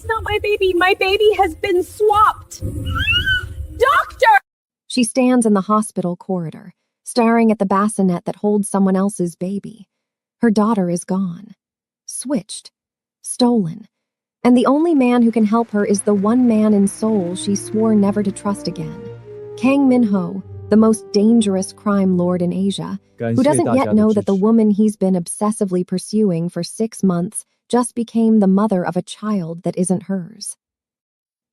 not my baby. My baby has been swapped. Doctor! She stands in the hospital corridor, staring at the bassinet that holds someone else's baby. Her daughter is gone. Switched. Stolen. And the only man who can help her is the one man in Seoul she swore never to trust again. Kang Min-ho, the most dangerous crime lord in Asia, who doesn't yet know that the woman he's been obsessively pursuing for 6 months just became the mother of a child that isn't hers.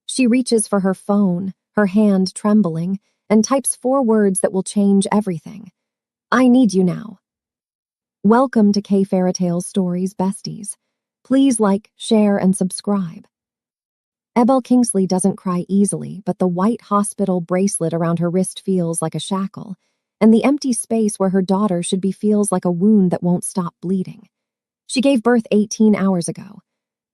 She reaches for her phone, her hand trembling, and types 4 words that will change everything. I need you now. Welcome to K Fairy Tales Stories, besties. Please like, share, and subscribe. Ebel Kingsley doesn't cry easily, but the white hospital bracelet around her wrist feels like a shackle, and the empty space where her daughter should be feels like a wound that won't stop bleeding. She gave birth 18 hours ago.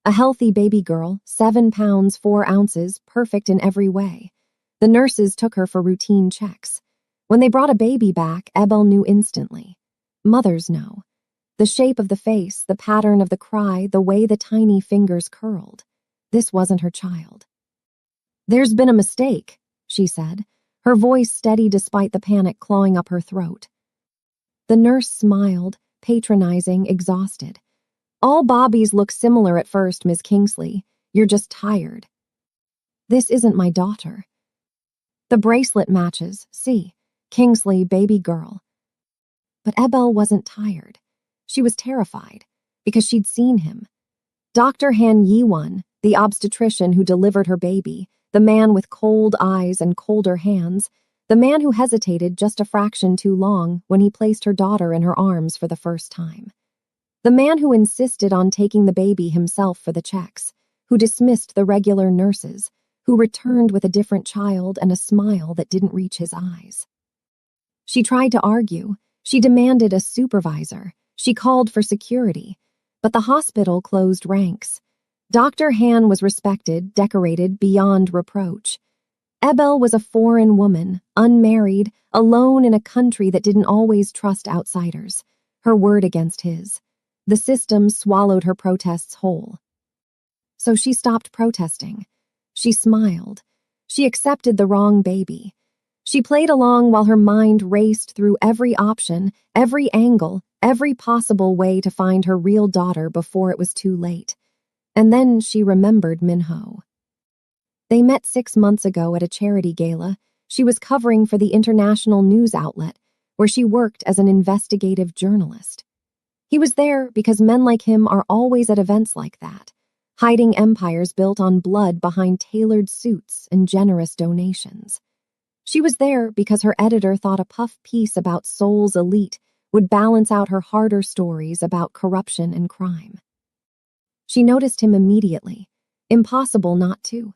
A healthy baby girl, 7 pounds 4 ounces, perfect in every way. The nurses took her for routine checks. When they brought a baby back, Ebel knew instantly. Mothers know. The shape of the face, the pattern of the cry, the way the tiny fingers curled. This wasn't her child. There's been a mistake, she said, her voice steady despite the panic clawing up her throat. The nurse smiled, patronizing, exhausted. All Bobbies look similar at first, Ms. Kingsley. You're just tired. This isn't my daughter. The bracelet matches, see, Kingsley, baby girl. But Ebel wasn't tired. She was terrified, because she'd seen him. Dr. Han Yi-won, the obstetrician who delivered her baby, the man with cold eyes and colder hands, the man who hesitated just a fraction too long when he placed her daughter in her arms for the first time. The man who insisted on taking the baby himself for the checks, who dismissed the regular nurses, who returned with a different child and a smile that didn't reach his eyes. She tried to argue. She demanded a supervisor. She called for security. But the hospital closed ranks. Dr. Han was respected, decorated beyond reproach. Ebel was a foreign woman, unmarried, alone in a country that didn't always trust outsiders. Her word against his. The system swallowed her protests whole. So she stopped protesting. She smiled. She accepted the wrong baby. She played along while her mind raced through every option, every angle, every possible way to find her real daughter before it was too late. And then she remembered Min-ho. They met 6 months ago at a charity gala. She was covering for the international news outlet, where she worked as an investigative journalist. He was there because men like him are always at events like that, hiding empires built on blood behind tailored suits and generous donations. She was there because her editor thought a puff piece about Seoul's elite would balance out her harder stories about corruption and crime. She noticed him immediately. Impossible not to.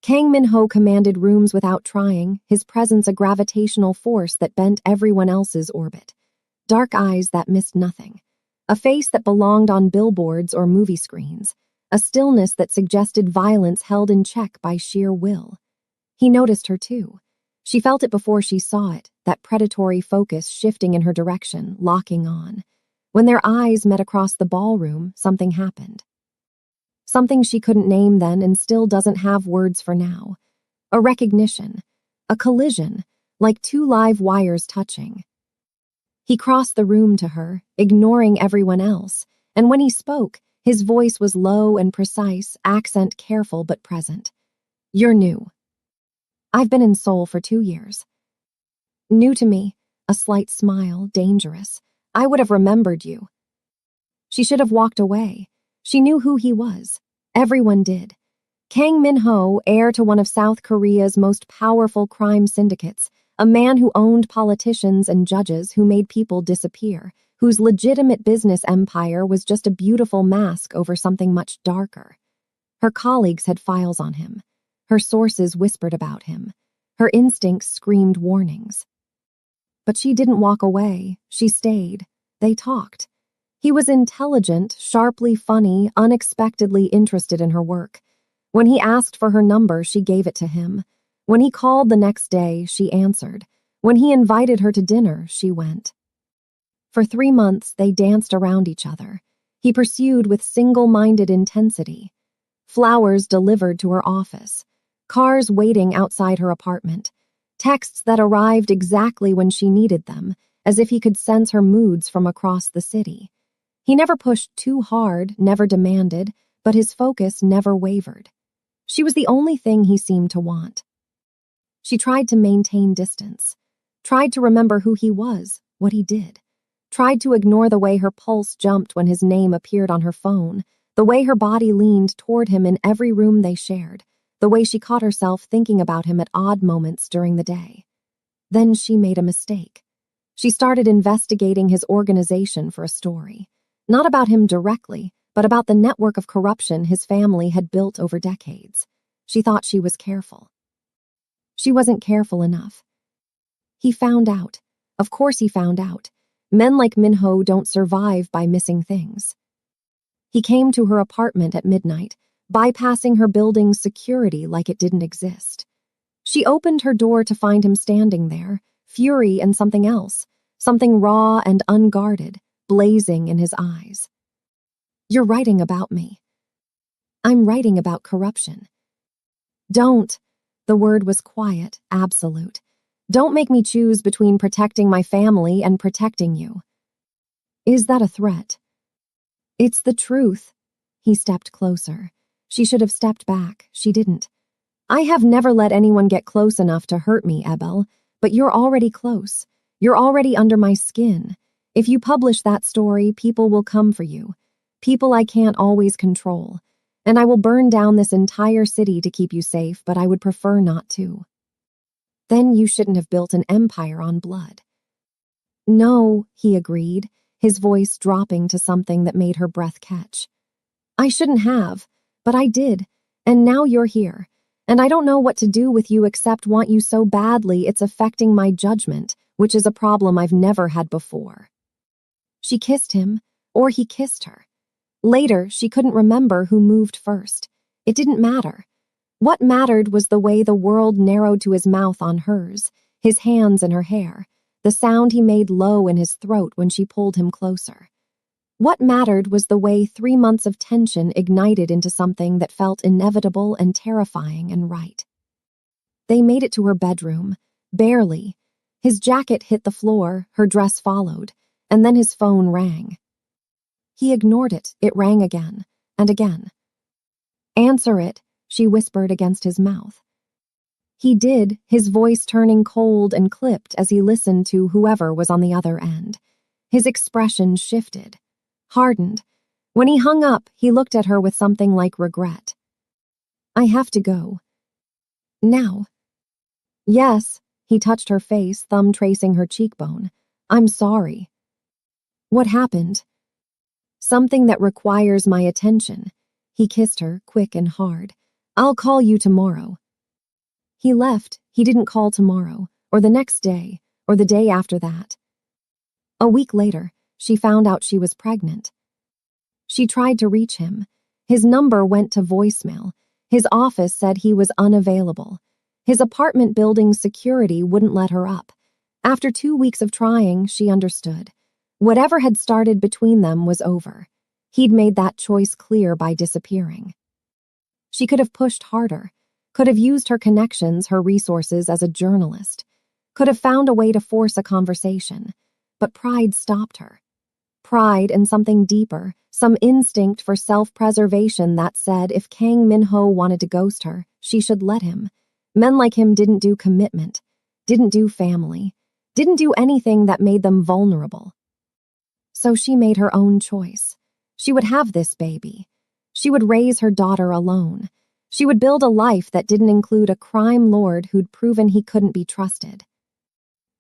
Kang Min-ho commanded rooms without trying, his presence a gravitational force that bent everyone else's orbit. Dark eyes that missed nothing. A face that belonged on billboards or movie screens. A stillness that suggested violence held in check by sheer will. He noticed her too. She felt it before she saw it, that predatory focus shifting in her direction, locking on. When their eyes met across the ballroom, something happened. Something she couldn't name then and still doesn't have words for now. A recognition. A collision, like 2 live wires touching. He crossed the room to her, ignoring everyone else, and when he spoke, his voice was low and precise, accent careful but present. You're new. I've been in Seoul for 2 years. New to me, a slight smile, dangerous. I would have remembered you. She should have walked away. She knew who he was. Everyone did. Kang Min-ho, heir to one of South Korea's most powerful crime syndicates, a man who owned politicians and judges who made people disappear, whose legitimate business empire was just a beautiful mask over something much darker. Her colleagues had files on him. Her sources whispered about him. Her instincts screamed warnings. But she didn't walk away. She stayed. They talked. He was intelligent, sharply funny, unexpectedly interested in her work. When he asked for her number, she gave it to him. When he called the next day, she answered. When he invited her to dinner, she went. For 3 months, they danced around each other. He pursued with single-minded intensity. flowers delivered to her office, cars waiting outside her apartment, texts that arrived exactly when she needed them, as if he could sense her moods from across the city. He never pushed too hard, never demanded, but his focus never wavered. She was the only thing he seemed to want. She tried to maintain distance, tried to remember who he was, what he did, tried to ignore the way her pulse jumped when his name appeared on her phone, the way her body leaned toward him in every room they shared, the way she caught herself thinking about him at odd moments during the day. Then she made a mistake. She started investigating his organization for a story, not about him directly, but about the network of corruption his family had built over decades. She thought she was careful. She wasn't careful enough. He found out. Of course he found out. Men like Minho don't survive by missing things. He came to her apartment at midnight, bypassing her building's security like it didn't exist. She opened her door to find him standing there, fury and something else, something raw and unguarded, blazing in his eyes. "You're writing about me." "I'm writing about corruption." "Don't." The word was quiet, absolute. "Don't make me choose between protecting my family and protecting you." "Is that a threat?" "It's the truth." He stepped closer. She should have stepped back. She didn't. "I have never let anyone get close enough to hurt me, Ebel, but you're already close. You're already under my skin. If you publish that story, people will come for you. People I can't always control. And I will burn down this entire city to keep you safe, but I would prefer not to." "Then you shouldn't have built an empire on blood." "No," he agreed, his voice dropping to something that made her breath catch. "I shouldn't have, but I did, and now you're here. And I don't know what to do with you except want you so badly it's affecting my judgment, which is a problem I've never had before." She kissed him, or he kissed her. Later, she couldn't remember who moved first. It didn't matter. What mattered was the way the world narrowed to his mouth on hers, his hands in her hair, the sound he made low in his throat when she pulled him closer. What mattered was the way 3 months of tension ignited into something that felt inevitable and terrifying and right. They made it to her bedroom, barely. His jacket hit the floor, her dress followed, and then his phone rang. He ignored it. It rang again, and again. "Answer it," she whispered against his mouth. He did, his voice turning cold and clipped as he listened to whoever was on the other end. His expression shifted, hardened. When he hung up, he looked at her with something like regret. "I have to go." "Now?" "Yes," he touched her face, thumb tracing her cheekbone. "I'm sorry." "What happened?" "Something that requires my attention." He kissed her, quick and hard. "I'll call you tomorrow." He left. He didn't call tomorrow, or the next day, or the day after that. A week later, she found out she was pregnant. She tried to reach him. His number went to voicemail. His office said he was unavailable. His apartment building's security wouldn't let her up. After 2 weeks of trying, she understood. Whatever had started between them was over. He'd made that choice clear by disappearing. She could have pushed harder, could have used her connections, her resources as a journalist, could have found a way to force a conversation, but pride stopped her. Pride and something deeper, some instinct for self-preservation that said if Kang Minho wanted to ghost her, she should let him. Men like him didn't do commitment, didn't do family, didn't do anything that made them vulnerable. So she made her own choice. She would have this baby. She would raise her daughter alone. She would build a life that didn't include a crime lord who'd proven he couldn't be trusted.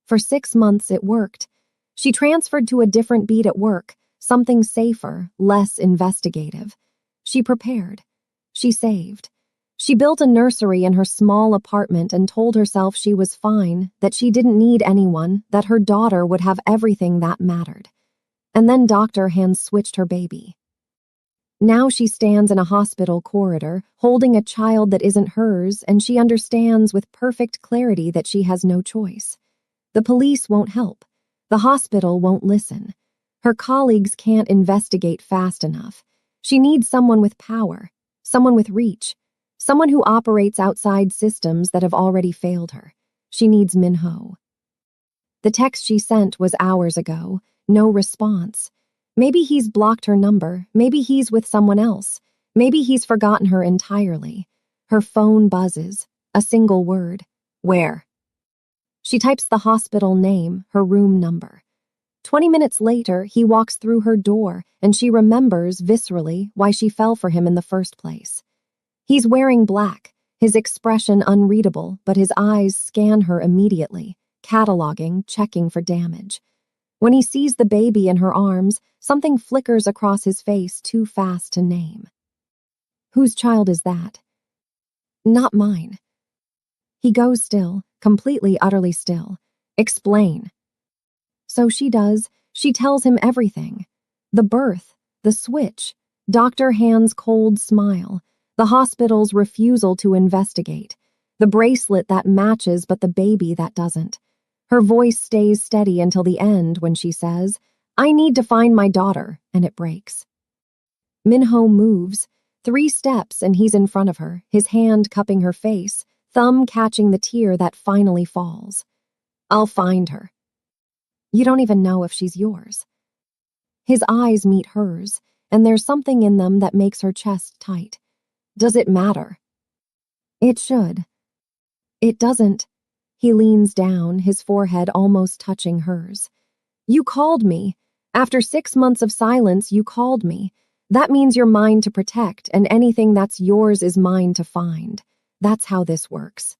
For 6 months it worked. She transferred to a different beat at work, something safer, less investigative. She prepared. She saved. She built a nursery in her small apartment and told herself she was fine, that she didn't need anyone, that her daughter would have everything that mattered. And then Dr. Hand switched her baby. Now she stands in a hospital corridor, holding a child that isn't hers, and she understands with perfect clarity that she has no choice. The police won't help. The hospital won't listen. Her colleagues can't investigate fast enough. She needs someone with power, Someone with reach. Someone who operates outside systems that have already failed her. She needs Minho. The text she sent was hours ago. No response. Maybe he's blocked her number. Maybe he's with someone else. Maybe he's forgotten her entirely. Her phone buzzes. A single word. Where? She types the hospital name, her room number. 20 minutes later, he walks through her door, and she remembers viscerally why she fell for him in the first place. He's wearing black, his expression unreadable, but his eyes scan her immediately, cataloging, checking for damage. When he sees the baby in her arms, something flickers across his face too fast to name. Whose child is that? Not mine. He goes still, completely, utterly still. Explain. So she does. She tells him everything. The birth, the switch, Dr. Hand's cold smile, the hospital's refusal to investigate, the bracelet that matches but the baby that doesn't. Her voice stays steady until the end when she says, I need to find my daughter, and it breaks. Minho moves, 3 steps, and he's in front of her, his hand cupping her face, thumb catching the tear that finally falls. I'll find her. You don't even know if she's yours. His eyes meet hers, and there's something in them that makes her chest tight. Does it matter? It should. It doesn't. He leans down, his forehead almost touching hers. You called me. After 6 months of silence, you called me. That means you're mine to protect, and anything that's yours is mine to find. That's how this works.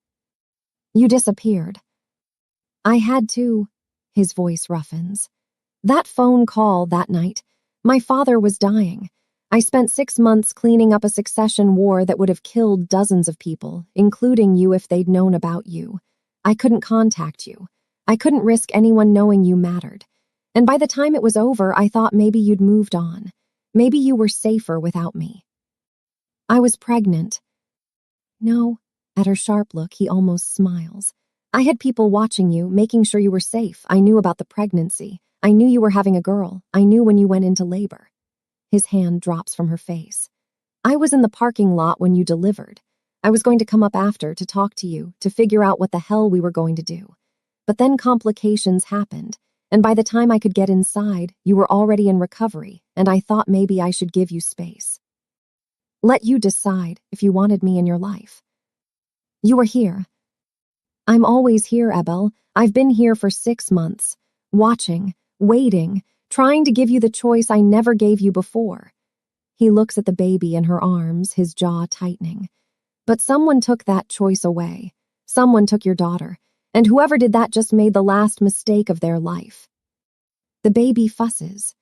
You disappeared. I had to. His voice roughens. That phone call that night. My father was dying. I spent 6 months cleaning up a succession war that would have killed dozens of people, including you if they'd known about you. I couldn't contact you. I couldn't risk anyone knowing you mattered. And by the time it was over, I thought maybe you'd moved on. Maybe you were safer without me. I was pregnant. No. At her sharp look, he almost smiles. I had people watching you, making sure you were safe. I knew about the pregnancy. I knew you were having a girl. I knew when you went into labor. His hand drops from her face. I was in the parking lot when you delivered. I was going to come up after to talk to you, to figure out what the hell we were going to do. But then complications happened, and by the time I could get inside, you were already in recovery, and I thought maybe I should give you space. Let you decide if you wanted me in your life. You were here. I'm always here, Ebel. I've been here for 6 months, watching, waiting, trying to give you the choice I never gave you before. He looks at the baby in her arms, his jaw tightening. But someone took that choice away. Someone took your daughter, and whoever did that just made the last mistake of their life. The baby fusses.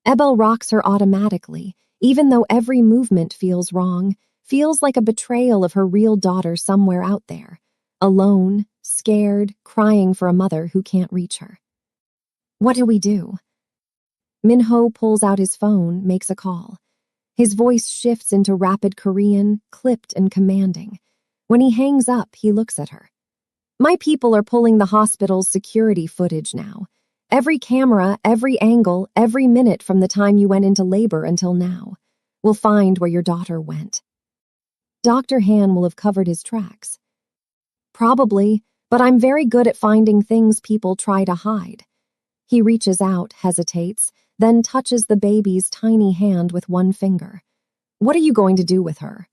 Ebel rocks her automatically, even though every movement feels wrong, feels like a betrayal of her real daughter somewhere out there, alone, scared, crying for a mother who can't reach her. What do we do? Minho pulls out his phone, makes a call. His voice shifts into rapid Korean, clipped and commanding. When he hangs up, he looks at her. My people are pulling the hospital's security footage now. Every camera, every angle, every minute from the time you went into labor until now. We'll find where your daughter went. Dr. Han will have covered his tracks. Probably, but I'm very good at finding things people try to hide. He reaches out, hesitates, then touches the baby's tiny hand with one finger. What are you going to do with her?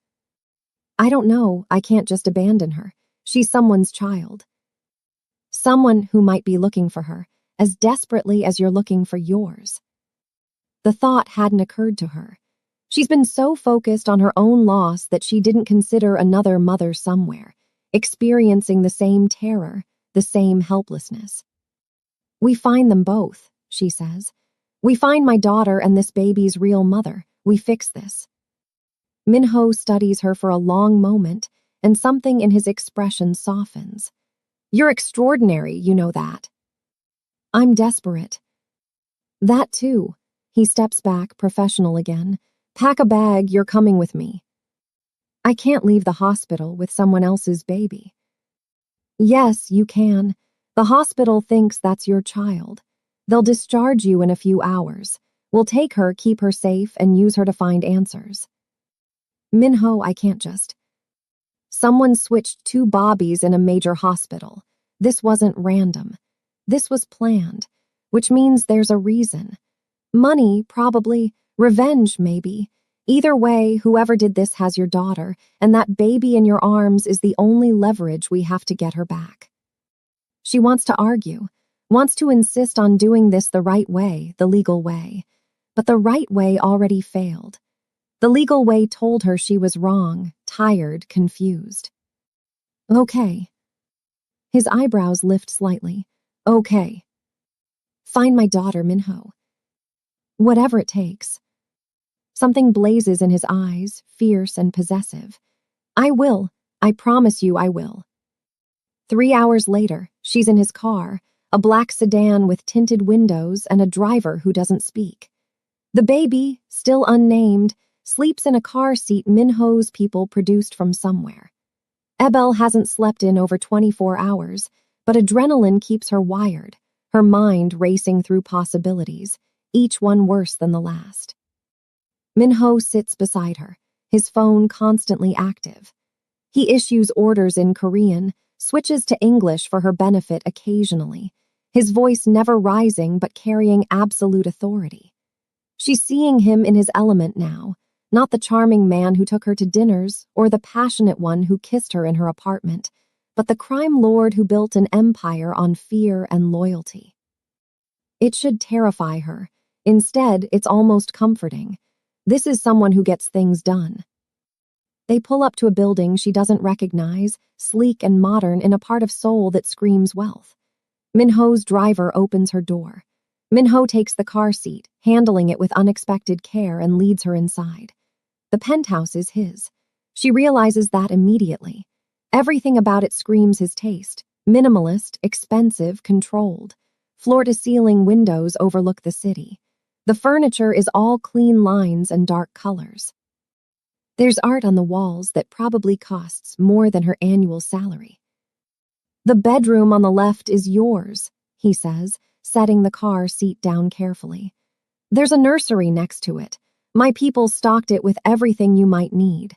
I don't know. I can't just abandon her. She's someone's child. Someone who might be looking for her, as desperately as you're looking for yours. The thought hadn't occurred to her. She's been so focused on her own loss that she didn't consider another mother somewhere, experiencing the same terror, the same helplessness. We find them both, she says. We find my daughter and this baby's real mother. We fix this. Minho studies her for a long moment, and something in his expression softens. You're extraordinary, you know that. I'm desperate. That too. He steps back, professional again. Pack a bag, you're coming with me. I can't leave the hospital with someone else's baby. Yes, you can. The hospital thinks that's your child. They'll discharge you in a few hours. We'll take her, keep her safe, and use her to find answers. Minho, I can't just. Someone switched 2 Bobbies in a major hospital. This wasn't random. This was planned, which means there's a reason. Money, probably. Revenge, maybe. Either way, whoever did this has your daughter, and that baby in your arms is the only leverage we have to get her back. She wants to argue, wants to insist on doing this the right way, the legal way. But the right way already failed. The legal way told her she was wrong, tired, confused. Okay. His eyebrows lift slightly. Okay. Find my daughter, Minho. Whatever it takes. Something blazes in his eyes, fierce and possessive. I will. I promise you I will. 3 hours later, she's in his car, a black sedan with tinted windows and a driver who doesn't speak. The baby, still unnamed, sleeps in a car seat Minho's people produced from somewhere. Ebel hasn't slept in over 24 hours, but adrenaline keeps her wired, her mind racing through possibilities, each one worse than the last. Minho sits beside her, his phone constantly active. He issues orders in Korean, switches to English for her benefit occasionally, his voice never rising but carrying absolute authority. She's seeing him in his element now, not the charming man who took her to dinners or the passionate one who kissed her in her apartment, but the crime lord who built an empire on fear and loyalty. It should terrify her. Instead, it's almost comforting. This is someone who gets things done. They pull up to a building she doesn't recognize, sleek and modern in a part of Seoul that screams wealth. Minho's driver opens her door. Minho takes the car seat, handling it with unexpected care, and leads her inside. The penthouse is his. She realizes that immediately. Everything about it screams his taste. Minimalist, expensive, controlled. Floor-to-ceiling windows overlook the city. The furniture is all clean lines and dark colors. There's art on the walls that probably costs more than her annual salary. The bedroom on the left is yours, he says, setting the car seat down carefully. There's a nursery next to it. My people stocked it with everything you might need.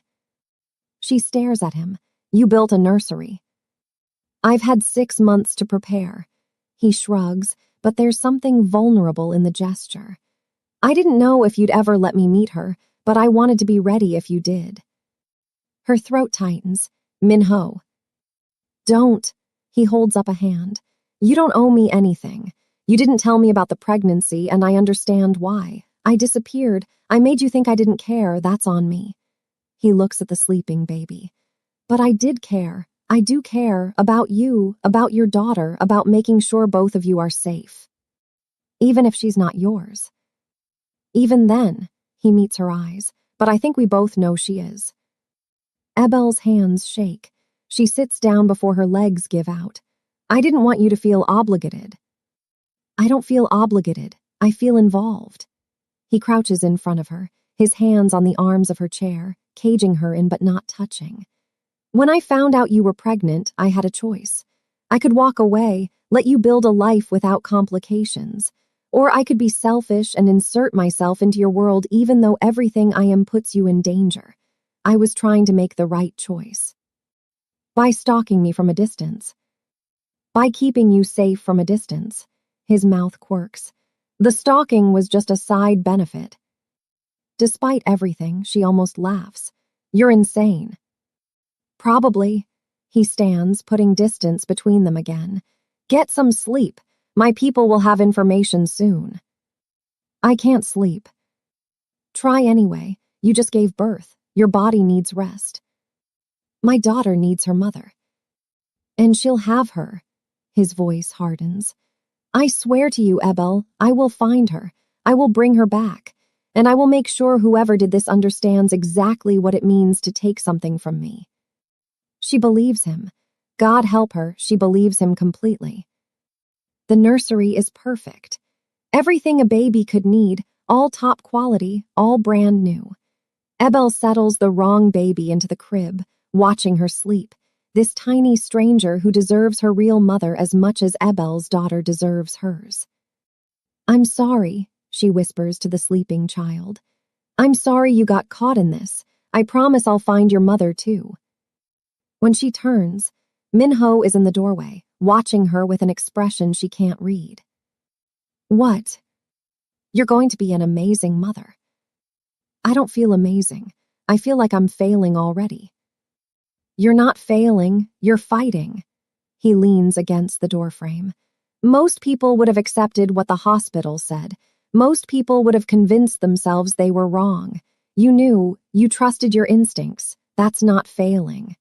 She stares at him. You built a nursery. I've had 6 months to prepare. He shrugs, but there's something vulnerable in the gesture. I didn't know if you'd ever let me meet her, but I wanted to be ready if you did. Her throat tightens. Minho. Don't. He holds up a hand. You don't owe me anything. You didn't tell me about the pregnancy, and I understand why. I disappeared. I made you think I didn't care. That's on me. He looks at the sleeping baby. But I did care. I do care about you, about your daughter, about making sure both of you are safe. Even if she's not yours. Even then, he meets her eyes, but I think we both know she is. Ebel's hands shake. She sits down before her legs give out. I didn't want you to feel obligated. I don't feel obligated. I feel involved. He crouches in front of her, his hands on the arms of her chair, caging her in but not touching. When I found out you were pregnant, I had a choice. I could walk away, let you build a life without complications. Or I could be selfish and insert myself into your world even though everything I am puts you in danger. I was trying to make the right choice. By stalking me from a distance. By keeping you safe from a distance. His mouth quirks. The stalking was just a side benefit. Despite everything, she almost laughs. You're insane. Probably. He stands, putting distance between them again. Get some sleep. My people will have information soon. I can't sleep. Try anyway. You just gave birth. Your body needs rest. My daughter needs her mother. And she'll have her. His voice hardens. I swear to you, Ebel, I will find her. I will bring her back. And I will make sure whoever did this understands exactly what it means to take something from me. She believes him. God help her, she believes him completely. The nursery is perfect. Everything a baby could need, all top quality, all brand new. Ebel settles the wrong baby into the crib, watching her sleep. This tiny stranger who deserves her real mother as much as Ebel's daughter deserves hers. I'm sorry, she whispers to the sleeping child. I'm sorry you got caught in this. I promise I'll find your mother, too. When she turns, Minho is in the doorway, watching her with an expression she can't read. What? You're going to be an amazing mother. I don't feel amazing. I feel like I'm failing already. You're not failing, you're fighting. He leans against the doorframe. Most people would have accepted what the hospital said. Most people would have convinced themselves they were wrong. You knew, you trusted your instincts. That's not failing.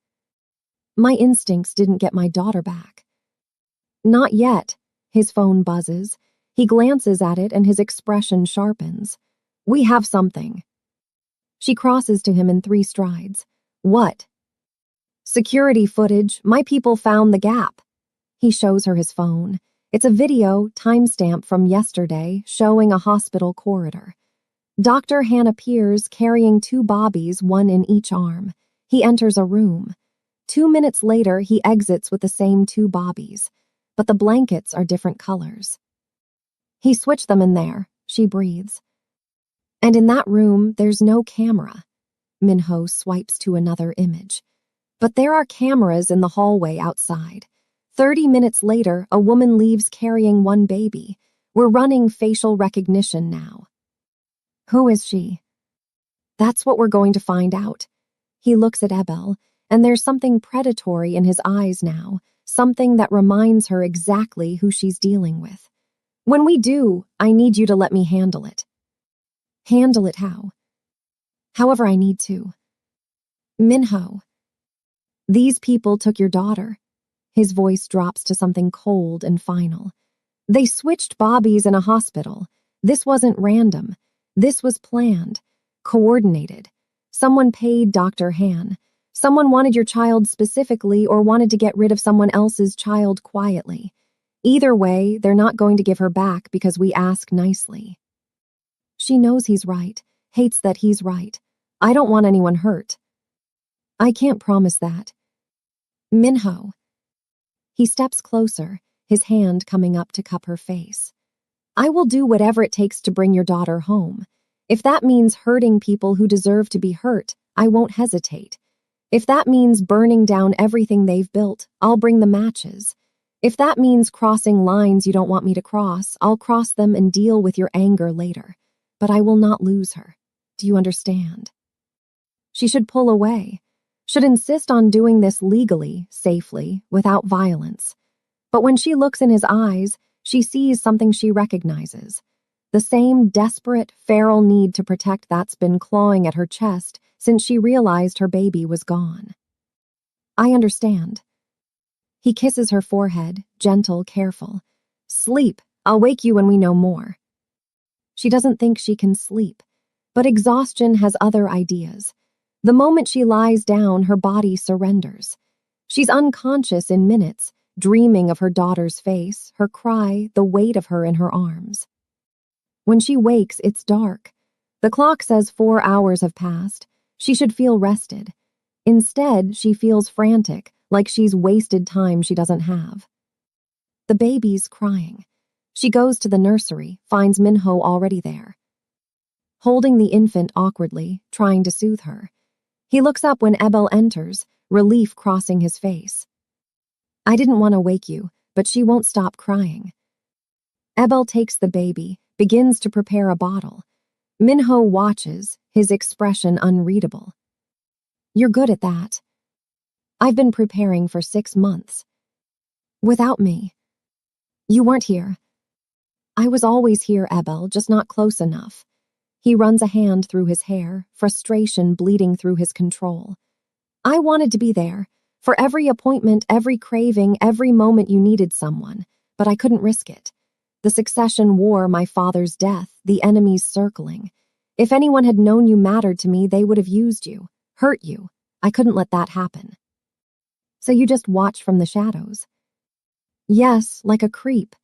My instincts didn't get my daughter back. Not yet. His phone buzzes. He glances at it and his expression sharpens. We have something. She crosses to him in 3 strides. What? Security footage. My people found the gap. He shows her his phone. It's a video, timestamp from yesterday, showing a hospital corridor. Dr. Han appears carrying 2 bobbies, one in each arm. He enters a room. 2 minutes later, he exits with the same 2 bobbies, but the blankets are different colors. He switched them in there, she breathes. And in that room, there's no camera. Minho swipes to another image. But there are cameras in the hallway outside. 30 minutes later, a woman leaves carrying 1 baby. We're running facial recognition now. Who is she? That's what we're going to find out. He looks at Ebel, and there's something predatory in his eyes now, something that reminds her exactly who she's dealing with. When we do, I need you to let me handle it. Handle it how? However I need to. Minho. These people took your daughter. His voice drops to something cold and final. They switched bobbies in a hospital. This wasn't random. This was planned, coordinated. Someone paid Dr. Han. Someone wanted your child specifically or wanted to get rid of someone else's child quietly. Either way, they're not going to give her back because we ask nicely. She knows he's right, hates that he's right. I don't want anyone hurt. I can't promise that. Minho. He steps closer, his hand coming up to cup her face. I will do whatever it takes to bring your daughter home. If that means hurting people who deserve to be hurt, I won't hesitate. If that means burning down everything they've built, I'll bring the matches. If that means crossing lines you don't want me to cross, I'll cross them and deal with your anger later. But I will not lose her. Do you understand? She should pull away, should insist on doing this legally, safely, without violence. But when she looks in his eyes, she sees something she recognizes. The same desperate, feral need to protect that's been clawing at her chest since she realized her baby was gone. I understand. He kisses her forehead, gentle, careful. Sleep. I'll wake you when we know more. She doesn't think she can sleep, but exhaustion has other ideas. The moment she lies down, her body surrenders. She's unconscious in minutes, dreaming of her daughter's face, her cry, the weight of her in her arms. When she wakes, it's dark. The clock says 4 hours have passed. She should feel rested. Instead, she feels frantic, like she's wasted time she doesn't have. The baby's crying. She goes to the nursery, finds Minho already there. Holding the infant awkwardly, trying to soothe her. He looks up when Ebel enters, relief crossing his face. I didn't want to wake you, but she won't stop crying. Ebel takes the baby, begins to prepare a bottle. Minho watches, his expression unreadable. You're good at that. I've been preparing for 6 months. Without me. You weren't here. I was always here, Ebel, just not close enough. He runs a hand through his hair, frustration bleeding through his control. I wanted to be there, for every appointment, every craving, every moment you needed someone, but I couldn't risk it. The succession war, my father's death, the enemies circling. If anyone had known you mattered to me, they would have used you, hurt you. I couldn't let that happen. So you just watch from the shadows? Yes, like a creep.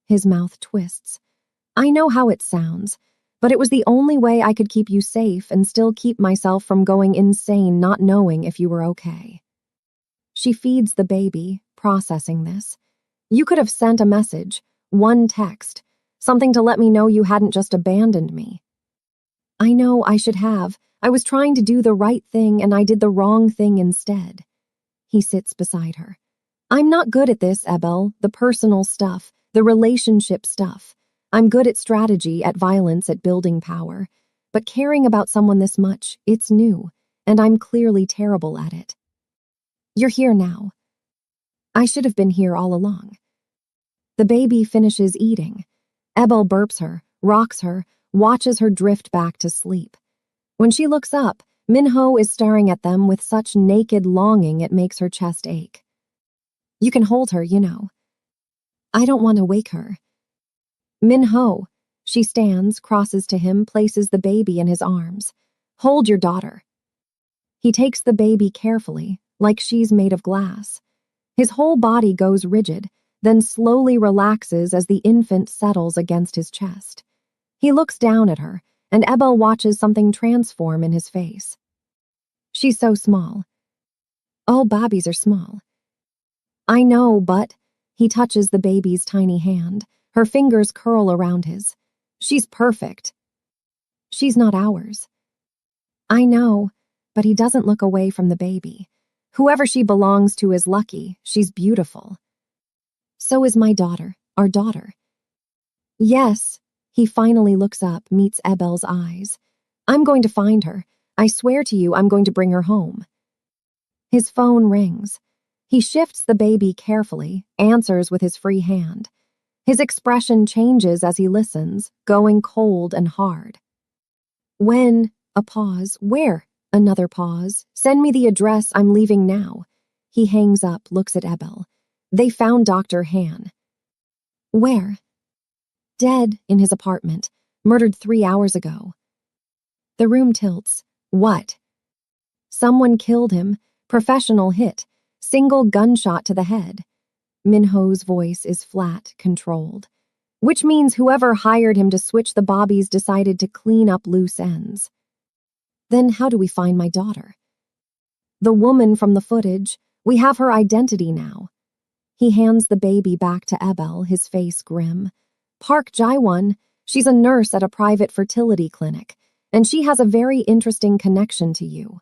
His mouth twists. I know how it sounds, but it was the only way I could keep you safe and still keep myself from going insane not knowing if you were okay. She feeds the baby, processing this. You could have sent a message, one text, something to let me know you hadn't just abandoned me. I know I should have. I was trying to do the right thing and I did the wrong thing instead. He sits beside her. I'm not good at this, Ebel, the personal stuff, the relationship stuff. I'm good at strategy, at violence, at building power. But caring about someone this much, it's new, and I'm clearly terrible at it. You're here now. I should have been here all along. The baby finishes eating. Ebel burps her, rocks her, watches her drift back to sleep. When she looks up, Minho is staring at them with such naked longing it makes her chest ache. You can hold her, you know. I don't want to wake her. Minho. She stands, crosses to him, places the baby in his arms. Hold your daughter. He takes the baby carefully, like she's made of glass. His whole body goes rigid, then slowly relaxes as the infant settles against his chest. He looks down at her, and Ebel watches something transform in his face. She's so small. All babies are small. I know, but... He touches the baby's tiny hand. Her fingers curl around his. She's perfect. She's not ours. I know, but he doesn't look away from the baby. Whoever she belongs to is lucky. She's beautiful. So is my daughter, our daughter. Yes. He finally looks up, meets Ebel's eyes. I'm going to find her. I swear to you, I'm going to bring her home. His phone rings. He shifts the baby carefully, answers with his free hand. His expression changes as he listens, going cold and hard. When? A pause. Where? Another pause. Send me the address. I'm leaving now. He hangs up, looks at Ebel. They found Dr. Han. Where? Dead in his apartment, murdered 3 hours ago. The room tilts. What? Someone killed him. Professional hit. Single gunshot to the head. Minho's voice is flat, controlled. Which means whoever hired him to switch the bobbies decided to clean up loose ends. Then how do we find my daughter? The woman from the footage. We have her identity now. He hands the baby back to Ebel, his face grim. Park Jae-won. She's a nurse at a private fertility clinic, and she has a very interesting connection to you.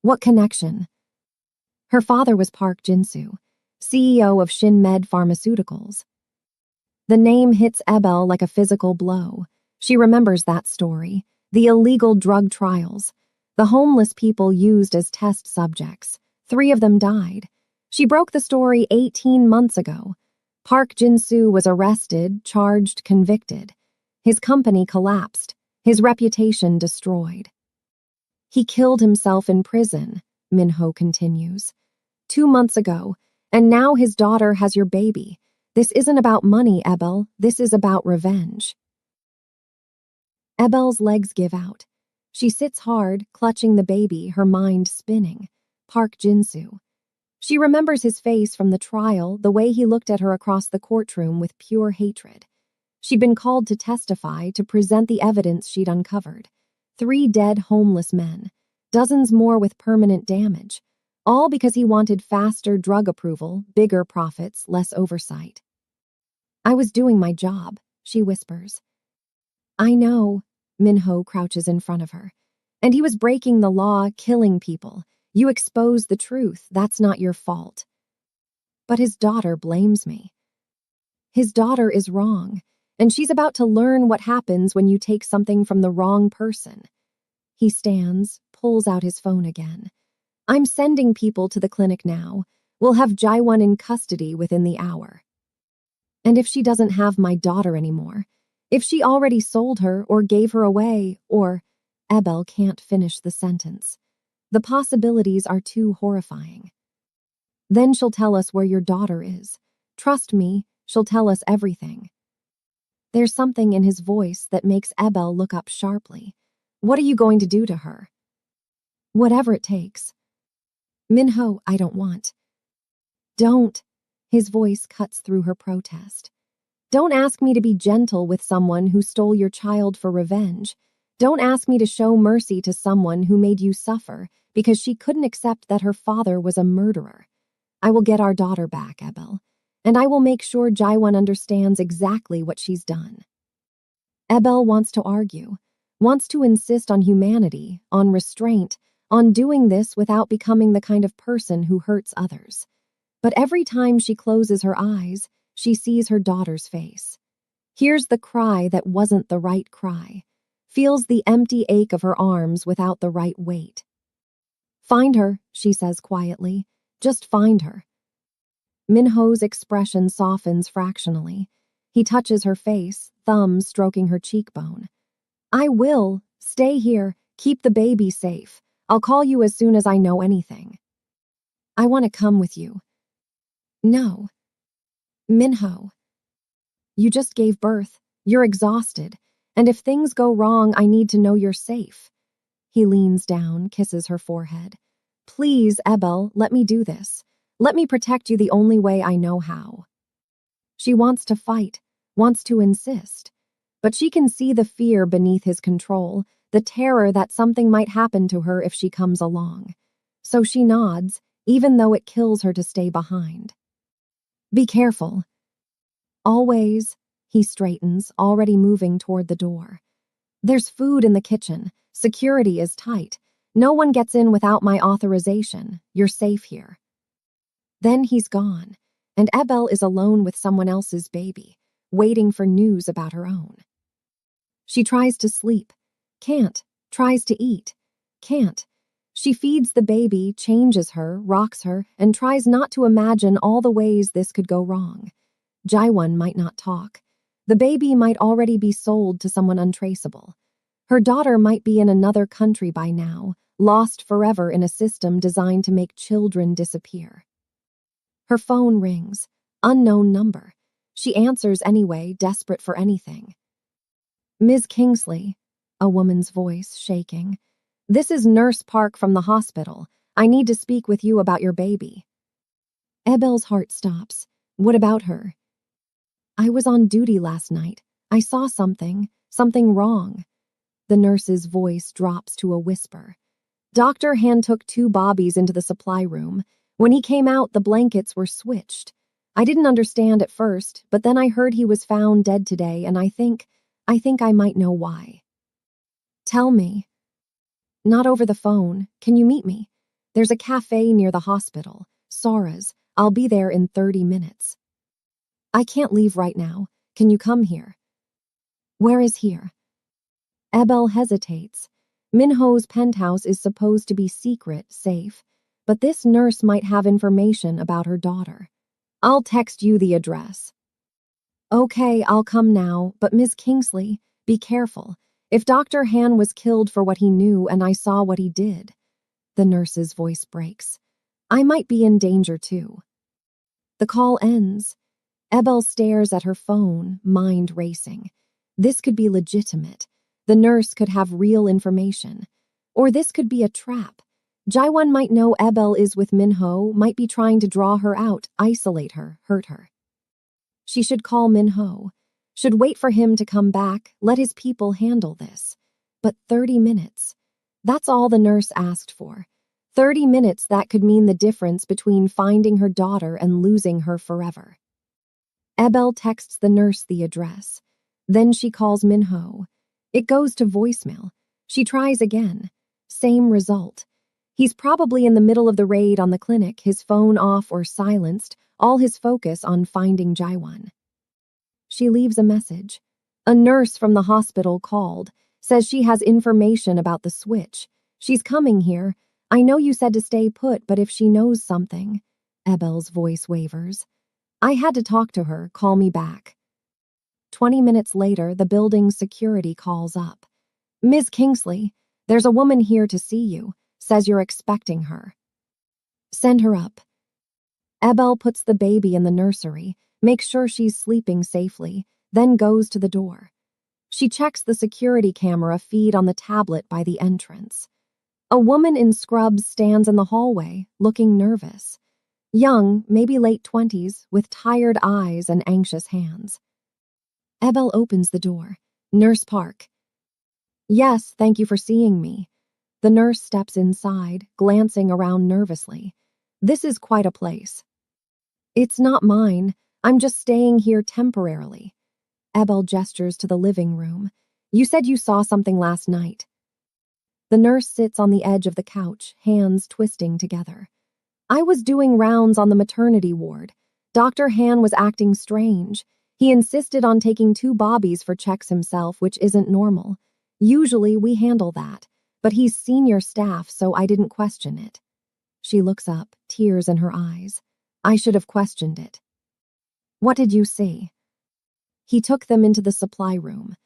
What connection? Her father was Park Jin-soo, CEO of Shin Med Pharmaceuticals. The name hits Ebel like a physical blow. She remembers that story, the illegal drug trials, the homeless people used as test subjects. 3 of them died. She broke the story 18 months ago. Park Jin-soo was arrested, charged, convicted. His company collapsed, his reputation destroyed. He killed himself in prison, Minho continues. 2 months ago, and now his daughter has your baby. This isn't about money, Ebel. This is about revenge. Ebel's legs give out. She sits hard, clutching the baby, her mind spinning. Park Jin-soo. She remembers his face from the trial, the way he looked at her across the courtroom with pure hatred. She'd been called to testify, to present the evidence she'd uncovered. 3 dead homeless men, dozens more with permanent damage, all because he wanted faster drug approval, bigger profits, less oversight. I was doing my job, she whispers. I know, Minho crouches in front of her. And he was breaking the law, killing people. You exposed the truth, that's not your fault. But his daughter blames me. His daughter is wrong, and she's about to learn what happens when you take something from the wrong person. He stands, pulls out his phone again. I'm sending people to the clinic now. We'll have Jae-won in custody within the hour. And if she doesn't have my daughter anymore, if she already sold her or gave her away, or... Ebel can't finish the sentence. The possibilities are too horrifying. Then she'll tell us where your daughter is. Trust me, she'll tell us everything. There's something in his voice that makes Ebel look up sharply. What are you going to do to her? Whatever it takes. Minho, I don't want. Don't. His voice cuts through her protest. Don't ask me to be gentle with someone who stole your child for revenge. Don't ask me to show mercy to someone who made you suffer because she couldn't accept that her father was a murderer. I will get our daughter back, Ebel, and I will make sure Jae-won understands exactly what she's done. Ebel wants to argue. wants to insist on humanity, on restraint, on doing this without becoming the kind of person who hurts others. But every time she closes her eyes, she sees her daughter's face. Hears the cry that wasn't the right cry. Feels the empty ache of her arms without the right weight. "Find her," she says quietly. "Just find her." Minho's expression softens fractionally. He touches her face, thumb stroking her cheekbone. "I will. Stay here. Keep the baby safe. I'll call you as soon as I know anything." "I want to come with you." "No." "Minho, you just gave birth. You're exhausted. And if things go wrong, I need to know you're safe." He leans down, kisses her forehead. "Please, Ebel, let me do this. Let me protect you the only way I know how." She wants to fight, wants to insist. But she can see the fear beneath his control, the terror that something might happen to her if she comes along. So she nods, even though it kills her to stay behind. "Be careful." "Always." He straightens, already moving toward the door. "There's food in the kitchen. Security is tight. No one gets in without my authorization. You're safe here." Then he's gone, and Ebel is alone with someone else's baby, waiting for news about her own. She tries to sleep. Can't. Tries to eat. Can't. She feeds the baby, changes her, rocks her, and tries not to imagine all the ways this could go wrong. Jaiwan might not talk. The baby might already be sold to someone untraceable. Her daughter might be in another country by now, lost forever in a system designed to make children disappear. Her phone rings. Unknown number. She answers anyway, desperate for anything. "Ms. Kingsley," a woman's voice shaking. "This is Nurse Park from the hospital. I need to speak with you about your baby." Ebel's heart stops. "What about her?" "I was on duty last night. I saw something wrong." The nurse's voice drops to a whisper. "Dr. Han took 2 bobbies into the supply room. When he came out, the blankets were switched. I didn't understand at first, but then I heard he was found dead today, and I think I might know why." "Tell me." "Not over the phone. Can you meet me? There's a cafe near the hospital. Sara's. I'll be there in 30 minutes. "I can't leave right now. Can you come here?" "Where is here?" Ebel hesitates. Minho's penthouse is supposed to be secret, safe, but this nurse might have information about her daughter. "I'll text you the address." "Okay, I'll come now, but Ms. Kingsley, be careful. If Dr. Han was killed for what he knew and I saw what he did." The nurse's voice breaks. "I might be in danger too." The call ends. Ebel stares at her phone, mind racing. This could be legitimate. The nurse could have real information. Or this could be a trap. Jaiwan might know Ebel is with Minho, might be trying to draw her out, isolate her, hurt her. She should call Minho. Should wait for him to come back, let his people handle this. But 30 minutes. That's all the nurse asked for. 30 minutes that could mean the difference between finding her daughter and losing her forever. Ebel texts the nurse the address. Then she calls Minho. It goes to voicemail. She tries again. Same result. He's probably in the middle of the raid on the clinic, his phone off or silenced, all his focus on finding Jaiwan. She leaves a message. A nurse from the hospital called, says she has information about the switch. She's coming here. I know you said to stay put, but if she knows something. Ebel's voice wavers. I had to talk to her, call me back. 20 minutes later, the building's security calls up. Ms. Kingsley, there's a woman here to see you, says you're expecting her. Send her up. Ebel puts the baby in the nursery, makes sure she's sleeping safely, then goes to the door. She checks the security camera feed on the tablet by the entrance. A woman in scrubs stands in the hallway, looking nervous. Young, maybe late 20s, with tired eyes and anxious hands. Ebel opens the door. Nurse Park. Yes, thank you for seeing me. The nurse steps inside, glancing around nervously. This is quite a place. It's not mine. I'm just staying here temporarily. Ebel gestures to the living room. You said you saw something last night. The nurse sits on the edge of the couch, hands twisting together. I was doing rounds on the maternity ward. Dr. Han was acting strange. He insisted on taking 2 bobbies for checks himself, which isn't normal. Usually we handle that, but he's senior staff, so I didn't question it. She looks up, tears in her eyes. I should have questioned it. What did you see? He took them into the supply room.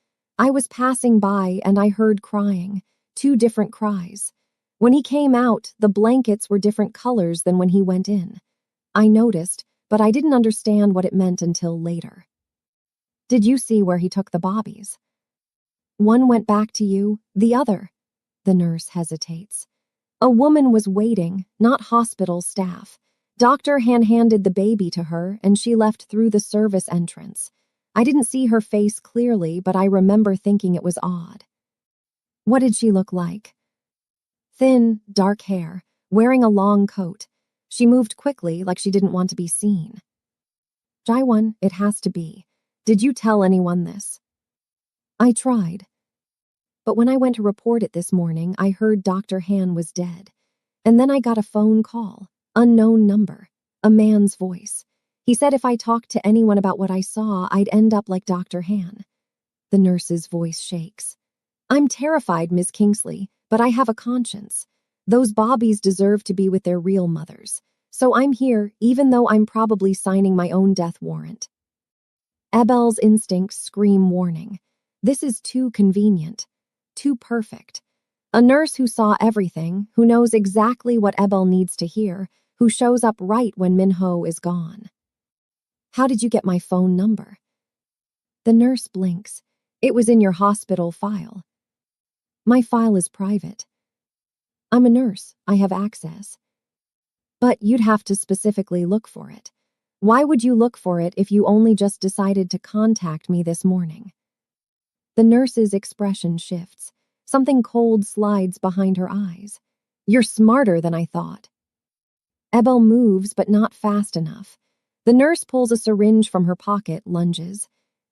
I was passing by and I heard crying, 2 different cries. When he came out, the blankets were different colors than when he went in. I noticed, but I didn't understand what it meant until later. Did you see where he took the bobbies? One went back to you, the other. The nurse hesitates. A woman was waiting, not hospital staff. Dr. Han handed the baby to her and she left through the service entrance. I didn't see her face clearly, but I remember thinking it was odd. What did she look like? Thin, dark hair, wearing a long coat. She moved quickly, like she didn't want to be seen. Jaiwon, it has to be. Did you tell anyone this? I tried. But when I went to report it this morning, I heard Dr. Han was dead. And then I got a phone call, unknown number, a man's voice. He said if I talked to anyone about what I saw, I'd end up like Dr. Han. The nurse's voice shakes. I'm terrified, Miss Kingsley, but I have a conscience. Those bobbies deserve to be with their real mothers. So I'm here, even though I'm probably signing my own death warrant. Abel's instincts scream warning. This is too convenient, too perfect. A nurse who saw everything, who knows exactly what Abel needs to hear, who shows up right when Minho is gone. How did you get my phone number? The nurse blinks. It was in your hospital file. My file is private. I'm a nurse. I have access. But you'd have to specifically look for it. Why would you look for it if you only just decided to contact me this morning? The nurse's expression shifts. Something cold slides behind her eyes. You're smarter than I thought. Ebel moves, but not fast enough. The nurse pulls a syringe from her pocket, lunges.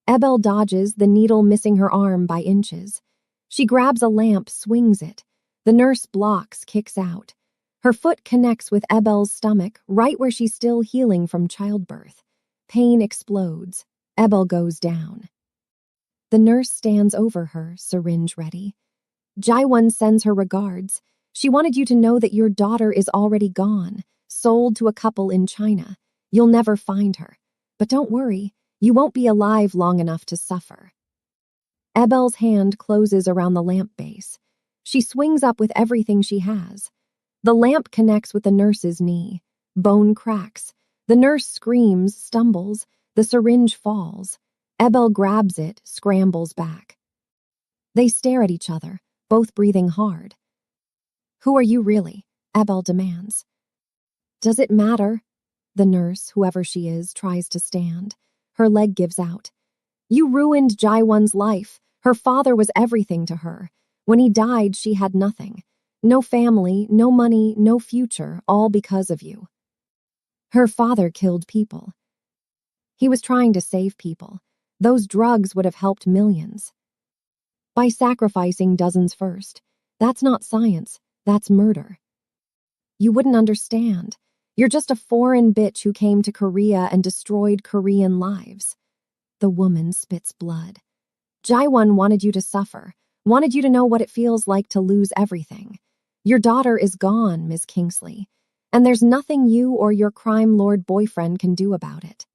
Ebel dodges, the needle missing her arm by inches. She grabs a lamp, swings it. The nurse blocks, kicks out. Her foot connects with Ebel's stomach, right where she's still healing from childbirth. Pain explodes. Ebel goes down. The nurse stands over her, syringe ready. Jaiwon sends her regards. She wanted you to know that your daughter is already gone, sold to a couple in China. You'll never find her. But don't worry, you won't be alive long enough to suffer. Ebel's hand closes around the lamp base. She swings up with everything she has. The lamp connects with the nurse's knee. Bone cracks. The nurse screams, stumbles. The syringe falls. Ebel grabs it, scrambles back. They stare at each other, both breathing hard. Who are you really? Ebel demands. Does it matter? The nurse, whoever she is, tries to stand. Her leg gives out. You ruined Jaiwon's life. Her father was everything to her. When he died, she had nothing. No family, no money, no future, all because of you. Her father killed people. He was trying to save people. Those drugs would have helped millions. By sacrificing dozens first. That's not science. That's murder. You wouldn't understand. You're just a foreign bitch who came to Korea and destroyed Korean lives. The woman spits blood. Jaiwon wanted you to suffer, wanted you to know what it feels like to lose everything. Your daughter is gone, Miss Kingsley, and there's nothing you or your crime lord boyfriend can do about it.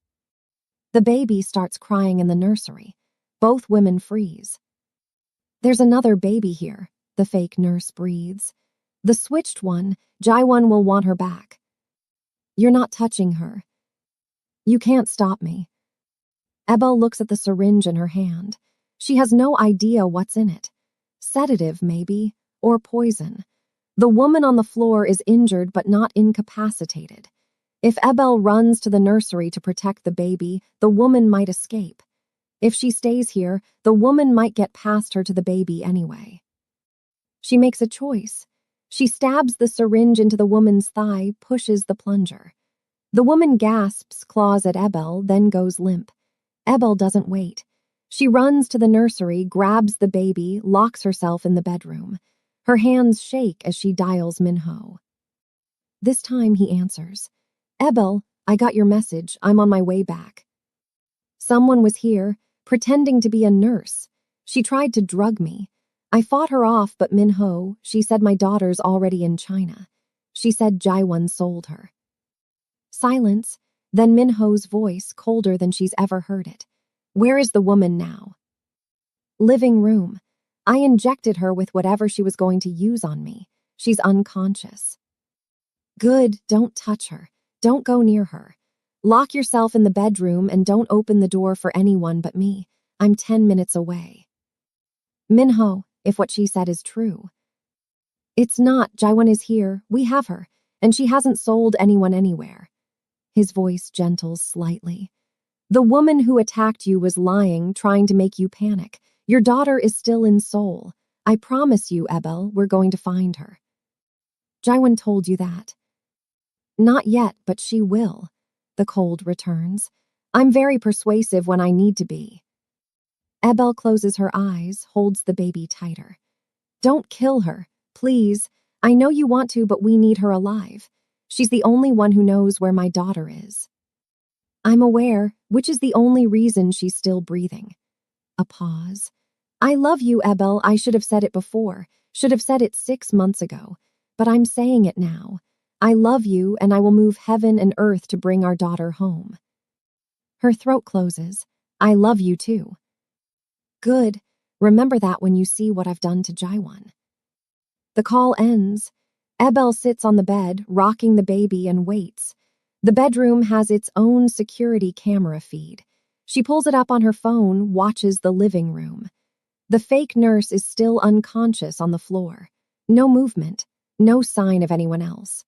The baby starts crying in the nursery. Both women freeze. There's another baby here, the fake nurse breathes. The switched one, Jaiwon will want her back. You're not touching her. You can't stop me. Ebel looks at the syringe in her hand. She has no idea what's in it. Sedative, maybe, or poison. The woman on the floor is injured but not incapacitated. If Ebel runs to the nursery to protect the baby, the woman might escape. If she stays here, the woman might get past her to the baby anyway. She makes a choice. She stabs the syringe into the woman's thigh, pushes the plunger. The woman gasps, claws at Ebel, then goes limp. Ebel doesn't wait. She runs to the nursery, grabs the baby, locks herself in the bedroom. Her hands shake as she dials Minho. This time he answers. Ebel, I got your message. I'm on my way back. Someone was here, pretending to be a nurse. She tried to drug me. I fought her off, but Minho, she said my daughter's already in China. She said Jaiwan sold her. Silence, then Minho's voice, colder than she's ever heard it. Where is the woman now? Living room. I injected her with whatever she was going to use on me. She's unconscious. Good, don't touch her. Don't go near her. Lock yourself in the bedroom and don't open the door for anyone but me. I'm 10 minutes away. Minho, if what she said is true. It's not. Jaiwan is here. We have her. And she hasn't sold anyone anywhere. His voice gentles slightly. The woman who attacked you was lying, trying to make you panic. Your daughter is still in Seoul. I promise you, Ebel, we're going to find her. Jaiwan told you that. Not yet, but she will. The cold returns. I'm very persuasive when I need to be. Ebel closes her eyes, holds the baby tighter. Don't kill her, please. I know you want to, but we need her alive. She's the only one who knows where my daughter is. I'm aware, which is the only reason she's still breathing. A pause. I love you, Ebel. I should have said it before. Should have said it 6 months ago. But I'm saying it now. I love you, and I will move heaven and earth to bring our daughter home. Her throat closes. I love you too. Good. Remember that when you see what I've done to Jaiwan. The call ends. Ebel sits on the bed, rocking the baby, and waits. The bedroom has its own security camera feed. She pulls it up on her phone, watches the living room. The fake nurse is still unconscious on the floor. No movement, no sign of anyone else.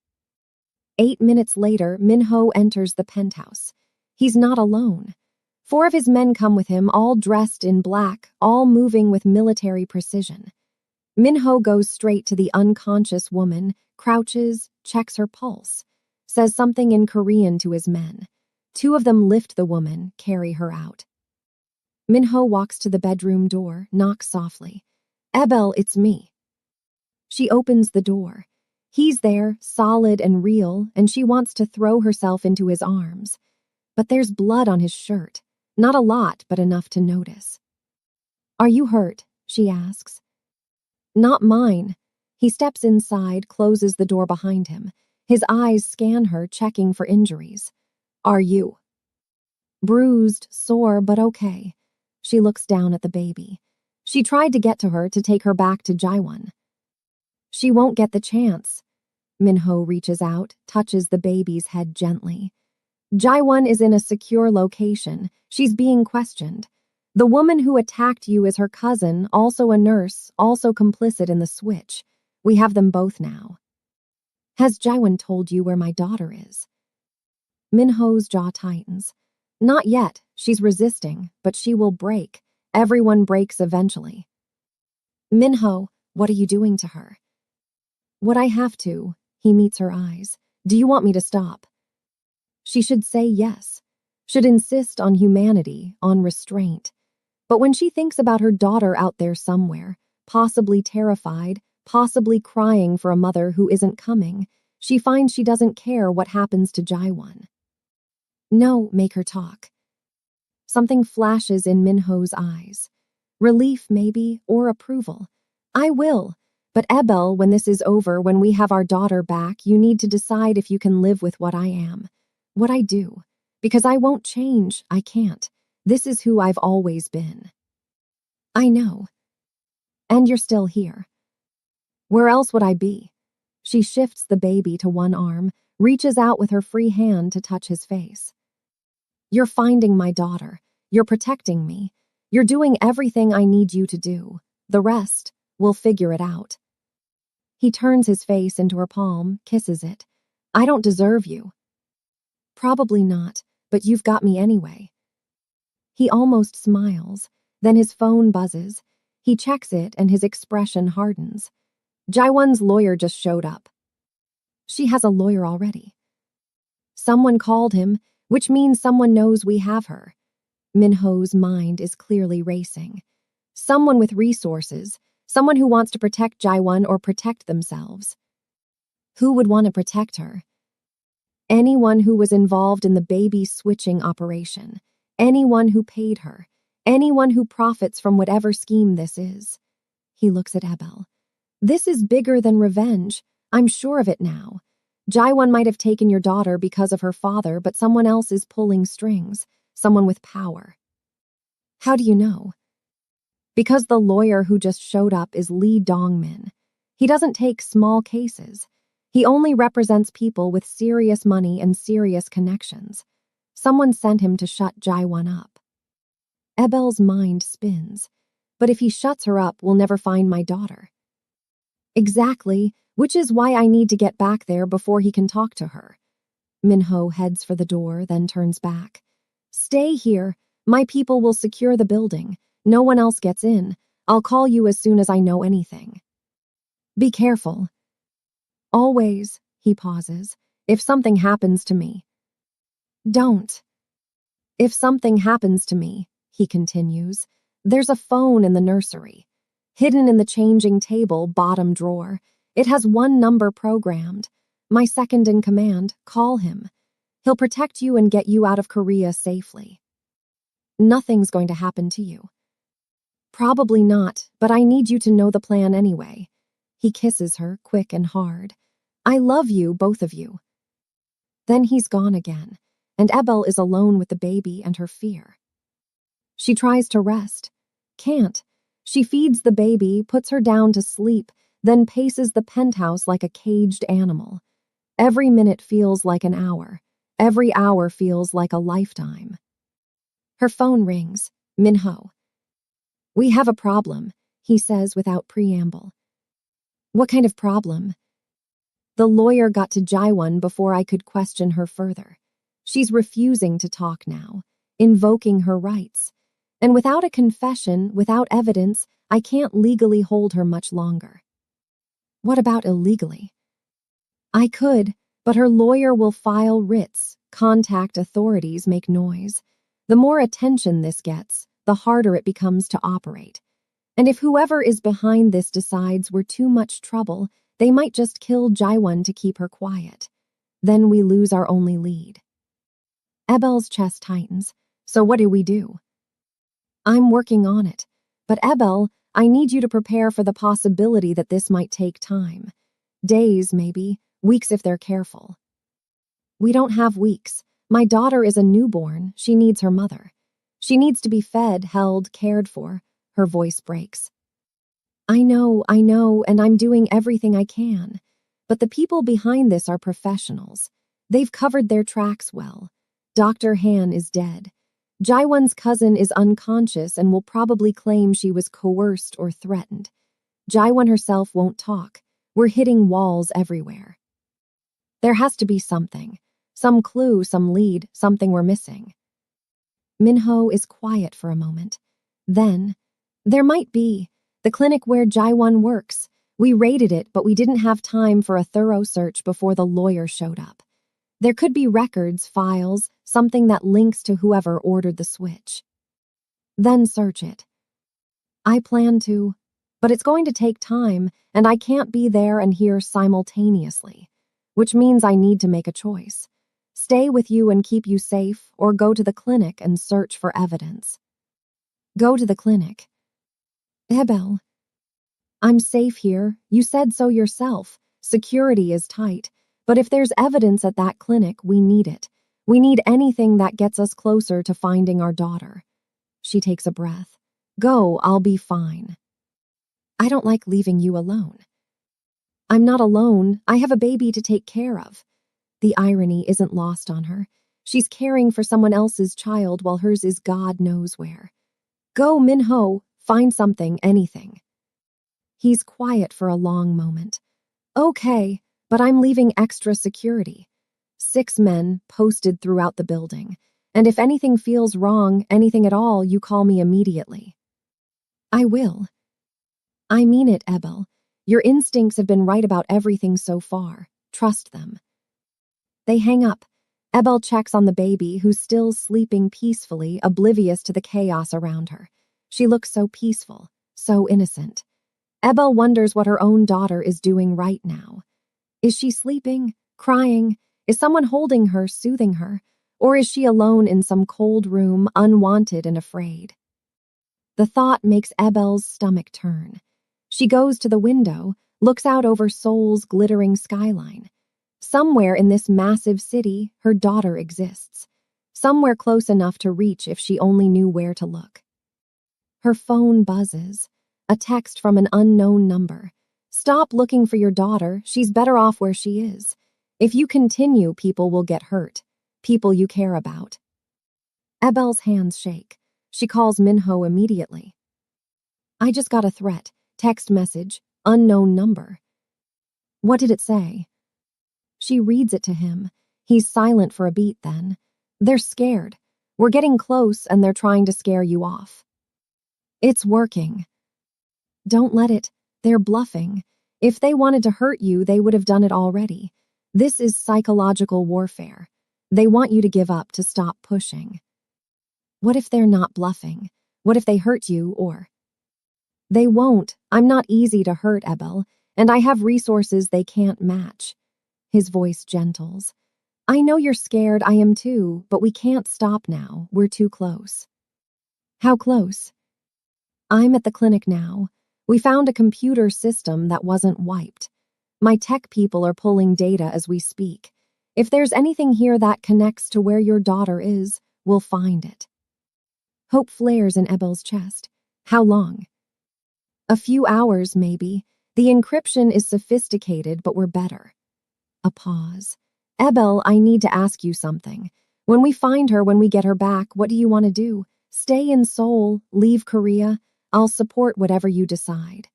8 minutes later, Minho enters the penthouse. He's not alone. 4 of his men come with him, all dressed in black, all moving with military precision. Minho goes straight to the unconscious woman, crouches, checks her pulse, says something in Korean to his men. 2 of them lift the woman, carry her out. Minho walks to the bedroom door, knocks softly. Ebel, it's me. She opens the door. He's there, solid and real, and she wants to throw herself into his arms. But there's blood on his shirt. Not a lot, but enough to notice. Are you hurt? She asks. Not mine. He steps inside, closes the door behind him. His eyes scan her, checking for injuries. Are you? Bruised, sore, but okay. She looks down at the baby. She tried to get to her to take her back to Jaiwan. She won't get the chance. Minho reaches out, touches the baby's head gently. Jaiwan is in a secure location. She's being questioned. The woman who attacked you is her cousin, also a nurse, also complicit in the switch. We have them both now. Has Jaiwan told you where my daughter is? Minho's jaw tightens. Not yet. She's resisting, but she will break. Everyone breaks eventually. Minho, what are you doing to her? What I have to. He meets her eyes. Do you want me to stop? She should say yes. Should insist on humanity, on restraint. But when she thinks about her daughter out there somewhere, possibly terrified, possibly crying for a mother who isn't coming, she finds she doesn't care what happens to Jaiwan. No, make her talk. Something flashes in Minho's eyes. Relief, maybe, or approval. I will. But Ebel, when this is over, when we have our daughter back, you need to decide if you can live with what I am. What I do. Because I won't change. I can't. This is who I've always been. I know. And you're still here. Where else would I be? She shifts the baby to one arm, reaches out with her free hand to touch his face. You're finding my daughter. You're protecting me. You're doing everything I need you to do. The rest, we'll figure it out. He turns his face into her palm, kisses it. I don't deserve you. Probably not, but you've got me anyway. He almost smiles, then his phone buzzes. He checks it and his expression hardens. Jaiwan's lawyer just showed up. She has a lawyer already. Someone called him, which means someone knows we have her. Minho's mind is clearly racing. Someone with resources, someone who wants to protect Jaiwon or protect themselves. Who would want to protect her? Anyone who was involved in the baby switching operation. Anyone who paid her. Anyone who profits from whatever scheme this is. He looks at Abel. This is bigger than revenge. I'm sure of it now. Jaiwon might have taken your daughter because of her father, but someone else is pulling strings. Someone with power. How do you know? Because the lawyer who just showed up is Lee Dongmin. He doesn't take small cases. He only represents people with serious money and serious connections. Someone sent him to shut Jaiwon up. Ebel's mind spins. But if he shuts her up, we'll never find my daughter. Exactly, which is why I need to get back there before he can talk to her. Minho heads for the door, then turns back. Stay here. My people will secure the building. No one else gets in. I'll call you as soon as I know anything. Be careful. Always, he pauses. If something happens to me. Don't. If something happens to me, he continues, there's a phone in the nursery. Hidden in the changing table bottom drawer. It has one number programmed. My second in command, call him. He'll protect you and get you out of Korea safely. Nothing's going to happen to you. Probably not, but I need you to know the plan anyway. He kisses her, quick and hard. I love you, both of you. Then he's gone again, and Ebel is alone with the baby and her fear. She tries to rest. Can't. She feeds the baby, puts her down to sleep, then paces the penthouse like a caged animal. Every minute feels like an hour. Every hour feels like a lifetime. Her phone rings. Minho. We have a problem, he says without preamble. What kind of problem? The lawyer got to Jaiwon before I could question her further. She's refusing to talk now, invoking her rights. And without a confession, without evidence, I can't legally hold her much longer. What about illegally? I could, but her lawyer will file writs, contact authorities, make noise. The more attention this gets, the harder it becomes to operate. And if whoever is behind this decides we're too much trouble, they might just kill Jaiwon to keep her quiet. Then we lose our only lead. Ebel's chest tightens. So what do we do? I'm working on it. But Ebel, I need you to prepare for the possibility that this might take time. Days, maybe. Weeks if they're careful. We don't have weeks. My daughter is a newborn. She needs her mother. She needs to be fed, held, cared for. Her voice breaks. I know, and I'm doing everything I can. But the people behind this are professionals. They've covered their tracks well. Dr. Han is dead. Jaiwon's cousin is unconscious and will probably claim she was coerced or threatened. Jaiwon herself won't talk. We're hitting walls everywhere. There has to be something. Some clue, some lead, something we're missing. Minho is quiet for a moment. Then, there might be. The clinic where Jaiwon works. We raided it, but we didn't have time for a thorough search before the lawyer showed up. There could be records, files, something that links to whoever ordered the switch. Then search it. I plan to, but it's going to take time, and I can't be there and here simultaneously, which means I need to make a choice. Stay with you and keep you safe, or go to the clinic and search for evidence. Go to the clinic. Ebel. I'm safe here. You said so yourself. Security is tight. But if there's evidence at that clinic, we need it. We need anything that gets us closer to finding our daughter. She takes a breath. Go, I'll be fine. I don't like leaving you alone. I'm not alone. I have a baby to take care of. The irony isn't lost on her. She's caring for someone else's child while hers is God knows where. Go, Minho. Find something, anything. He's quiet for a long moment. Okay, but I'm leaving extra security. 6 men posted throughout the building. And if anything feels wrong, anything at all, you call me immediately. I will. I mean it, Ebel. Your instincts have been right about everything so far. Trust them. They hang up. Ebel checks on the baby, who's still sleeping peacefully, oblivious to the chaos around her. She looks so peaceful, so innocent. Ebel wonders what her own daughter is doing right now. Is she sleeping, crying? Is someone holding her, soothing her? Or is she alone in some cold room, unwanted and afraid? The thought makes Ebel's stomach turn. She goes to the window, looks out over Seoul's glittering skyline. Somewhere in this massive city, her daughter exists. Somewhere close enough to reach if she only knew where to look. Her phone buzzes. A text from an unknown number. Stop looking for your daughter. She's better off where she is. If you continue, people will get hurt. People you care about. Ebel's hands shake. She calls Minho immediately. I just got a threat. Text message. Unknown number. What did it say? She reads it to him. He's silent for a beat then. They're scared. We're getting close and they're trying to scare you off. It's working. Don't let it. They're bluffing. If they wanted to hurt you, they would have done it already. This is psychological warfare. They want you to give up, to stop pushing. What if they're not bluffing? What if they hurt you, or... They won't. I'm not easy to hurt, Ebel, and I have resources they can't match. His voice gentles. I know you're scared, I am too, but we can't stop now. We're too close. How close? I'm at the clinic now. We found a computer system that wasn't wiped. My tech people are pulling data as we speak. If there's anything here that connects to where your daughter is, we'll find it. Hope flares in Ebel's chest. How long? A few hours, maybe. The encryption is sophisticated, but we're better. A pause. Ebel, I need to ask you something. When we find her, when we get her back, what do you want to do? Stay in Seoul? Leave Korea? I'll support whatever you decide.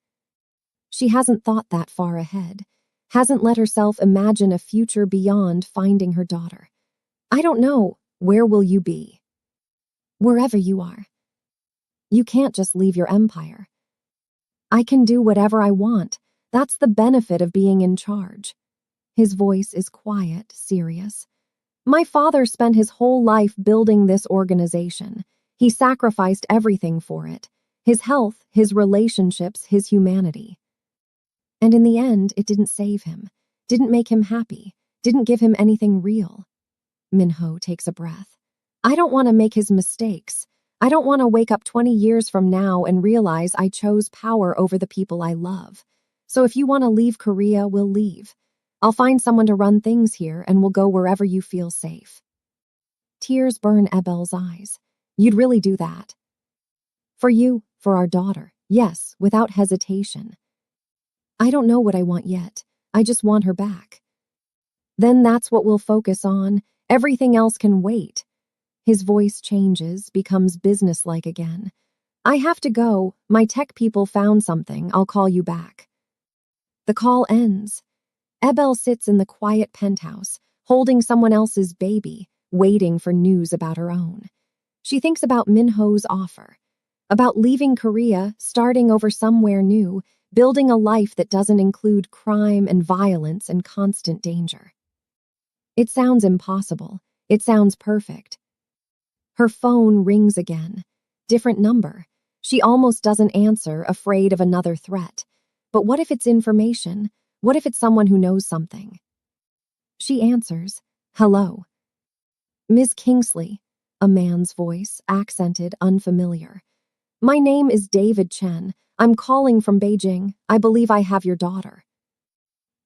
She hasn't thought that far ahead. Hasn't let herself imagine a future beyond finding her daughter. I don't know. Where will you be? Wherever you are. You can't just leave your empire. I can do whatever I want. That's the benefit of being in charge. His voice is quiet, serious. My father spent his whole life building this organization. He sacrificed everything for it. His health, his relationships, his humanity. And in the end, it didn't save him, didn't make him happy, didn't give him anything real. Minho takes a breath. I don't want to make his mistakes. I don't want to wake up 20 years from now and realize I chose power over the people I love. So if you want to leave Korea, we'll leave. I'll find someone to run things here and we'll go wherever you feel safe. Tears burn Ebel's eyes. You'd really do that? For you, for our daughter. Yes, without hesitation. I don't know what I want yet. I just want her back. Then that's what we'll focus on. Everything else can wait. His voice changes, becomes businesslike again. I have to go. My tech people found something. I'll call you back. The call ends. Ebel sits in the quiet penthouse, holding someone else's baby, waiting for news about her own. She thinks about Minho's offer, about leaving Korea, starting over somewhere new, building a life that doesn't include crime and violence and constant danger. It sounds impossible. It sounds perfect. Her phone rings again. Different number. She almost doesn't answer, afraid of another threat. But what if it's information? What if it's someone who knows something? She answers. Hello. Ms. Kingsley, a man's voice, accented, unfamiliar. My name is David Chen. I'm calling from Beijing. I believe I have your daughter.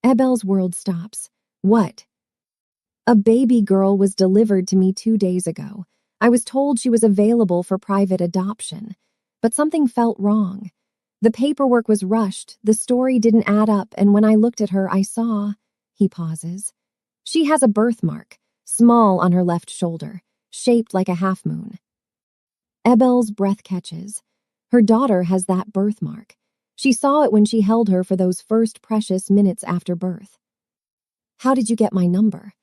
Ebel's world stops. What? A baby girl was delivered to me 2 days ago. I was told she was available for private adoption, but something felt wrong. The paperwork was rushed, the story didn't add up, and when I looked at her, I saw... He pauses. She has a birthmark, small on her left shoulder, shaped like a half-moon. Ebel's breath catches. Her daughter has that birthmark. She saw it when she held her for those first precious minutes after birth. How did you get my number?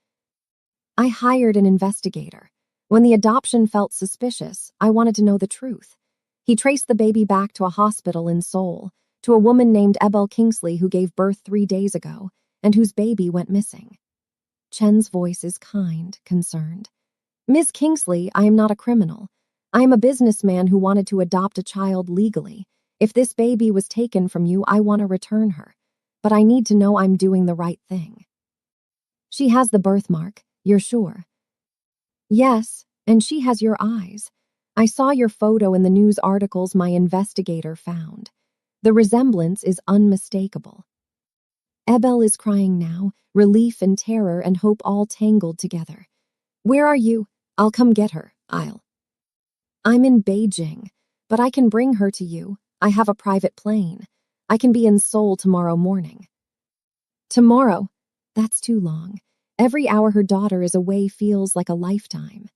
I hired an investigator. When the adoption felt suspicious, I wanted to know the truth. He traced the baby back to a hospital in Seoul, to a woman named Ebel Kingsley who gave birth 3 days ago, and whose baby went missing. Chen's voice is kind, concerned. Ms. Kingsley, I am not a criminal. I am a businessman who wanted to adopt a child legally. If this baby was taken from you, I want to return her. But I need to know I'm doing the right thing. She has the birthmark, you're sure? Yes, and she has your eyes. I saw your photo in the news articles my investigator found. The resemblance is unmistakable. Ebel is crying now, relief and terror and hope all tangled together. Where are you? I'll come get her. I'm in Beijing, but I can bring her to you. I have a private plane. I can be in Seoul tomorrow morning. Tomorrow? That's too long. Every hour her daughter is away feels like a lifetime.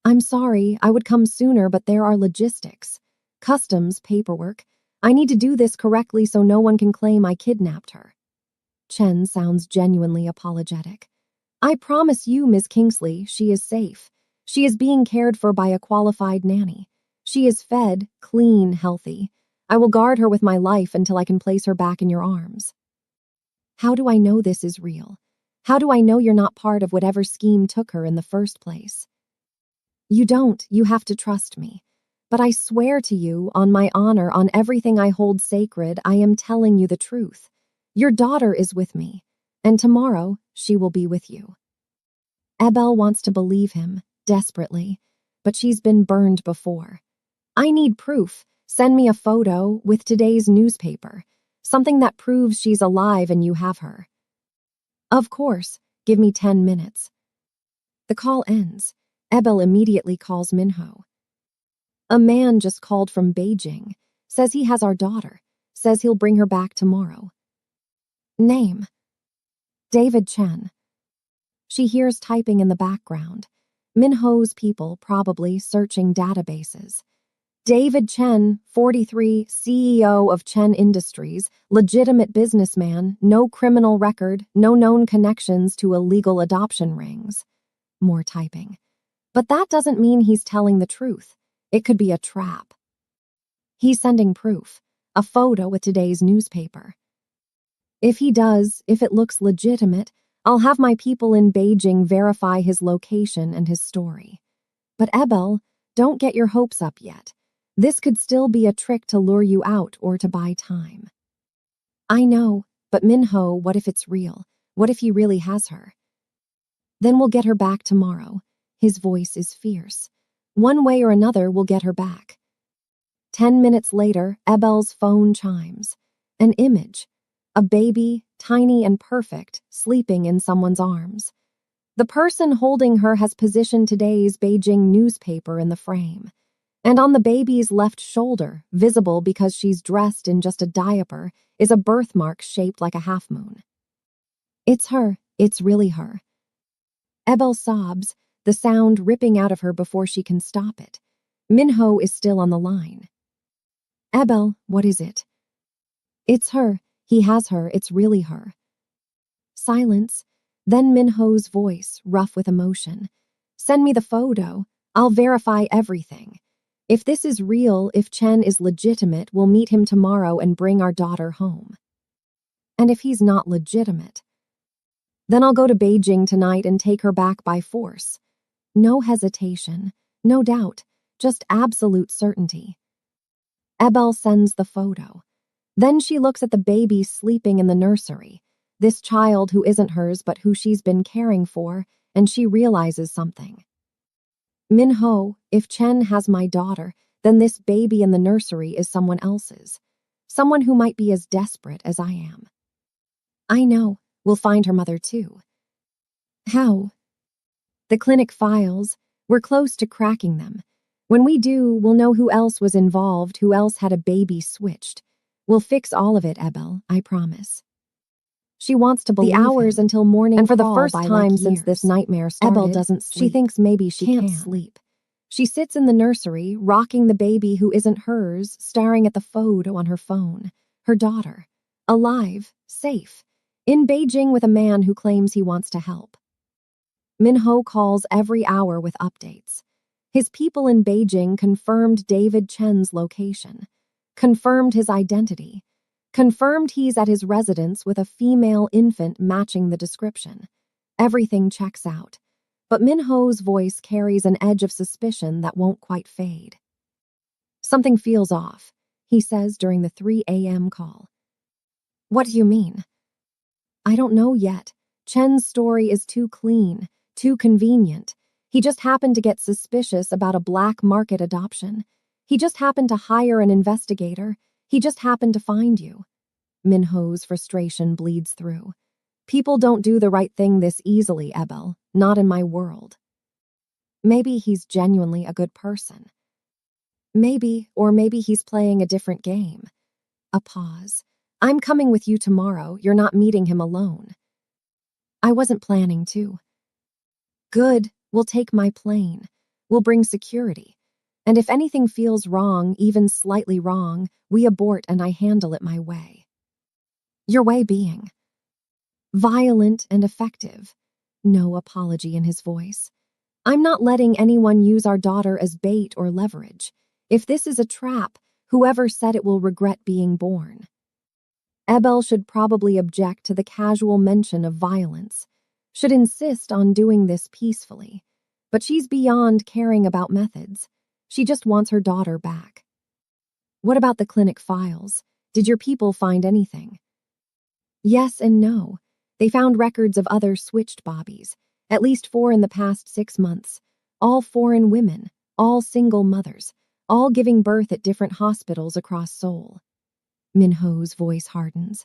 I'm sorry, I would come sooner, but there are logistics. Customs, paperwork. I need to do this correctly so no one can claim I kidnapped her. Chen sounds genuinely apologetic. I promise you, Miss Kingsley, she is safe. She is being cared for by a qualified nanny. She is fed, clean, healthy. I will guard her with my life until I can place her back in your arms. How do I know this is real? How do I know you're not part of whatever scheme took her in the first place? You don't, you have to trust me. But I swear to you, on my honor, on everything I hold sacred, I am telling you the truth. Your daughter is with me, and tomorrow she will be with you. Ebel wants to believe him, desperately, but she's been burned before. I need proof. Send me a photo with today's newspaper, something that proves she's alive and you have her. Of course, give me 10 minutes. The call ends. Ebel immediately calls Minho. A man just called from Beijing, says he has our daughter, says he'll bring her back tomorrow. Name: David Chen. She hears typing in the background. Minho's people probably searching databases. David Chen, 43, CEO of Chen Industries, legitimate businessman, no criminal record, no known connections to illegal adoption rings. More typing. But that doesn't mean he's telling the truth. It could be a trap. He's sending proof, a photo with today's newspaper. If he does, if it looks legitimate, I'll have my people in Beijing verify his location and his story. But Ebel, don't get your hopes up yet. This could still be a trick to lure you out or to buy time. I know, but Minho, what if it's real? What if he really has her? Then we'll get her back tomorrow. His voice is fierce. One way or another, we'll get her back. 10 minutes later, Ebel's phone chimes. An image. A baby, tiny and perfect, sleeping in someone's arms. The person holding her has positioned today's Beijing newspaper in the frame. And on the baby's left shoulder, visible because she's dressed in just a diaper, is a birthmark shaped like a half-moon. It's her. It's really her. Ebel sobs, the sound ripping out of her before she can stop it. Minho is still on the line. Ebel, what is it? It's her. He has her. It's really her. Silence. Then Minho's voice, rough with emotion. Send me the photo. I'll verify everything. If this is real, if Chen is legitimate, we'll meet him tomorrow and bring our daughter home. And if he's not legitimate, then I'll go to Beijing tonight and take her back by force. No hesitation, no doubt, just absolute certainty. Ebel sends the photo. Then she looks at the baby sleeping in the nursery, this child who isn't hers but who she's been caring for, and she realizes something. Minho, if Chen has my daughter, then this baby in the nursery is someone else's. Someone who might be as desperate as I am. I know, we'll find her mother too. How? The clinic files, we're close to cracking them. When we do, we'll know who else was involved, who else had a baby switched. We'll fix all of it, Ebel, I promise. She wants to believe The hours him. until morning And for the fall first by time like since this years. nightmare started, Ebel doesn't sleep. she thinks maybe she can't sleep. She sits in the nursery, rocking the baby who isn't hers, staring at the photo on her phone. Her daughter. Alive, safe, in Beijing with a man who claims he wants to help. Minho calls every hour with updates. His people in Beijing confirmed David Chen's location, confirmed his identity, confirmed he's at his residence with a female infant matching the description. Everything checks out. But Minho's voice carries an edge of suspicion that won't quite fade. Something feels off, he says during the 3 a.m. call. What do you mean? I don't know yet. Chen's story is too clean, too convenient. He just happened to get suspicious about a black market adoption. He just happened to hire an investigator. He just happened to find you. Minho's frustration bleeds through. People don't do the right thing this easily, Ebel. Not in my world. Maybe he's genuinely a good person. Maybe he's playing a different game. A pause. I'm coming with you tomorrow. You're not meeting him alone. I wasn't planning to. Good. We'll take my plane. We'll bring security. And if anything feels wrong, even slightly wrong, we abort and I handle it my way. Your way being violent and effective. No apology in his voice. I'm not letting anyone use our daughter as bait or leverage. If this is a trap, whoever said it will regret being born. Ebel should probably object to the casual mention of violence, should insist on doing this peacefully. But she's beyond caring about methods. She just wants her daughter back. What about the clinic files? Did your people find anything? Yes and no. They found records of other switched Bobbies, at least 4 in the past 6 months, all foreign women, all single mothers, all giving birth at different hospitals across Seoul. Minho's voice hardens.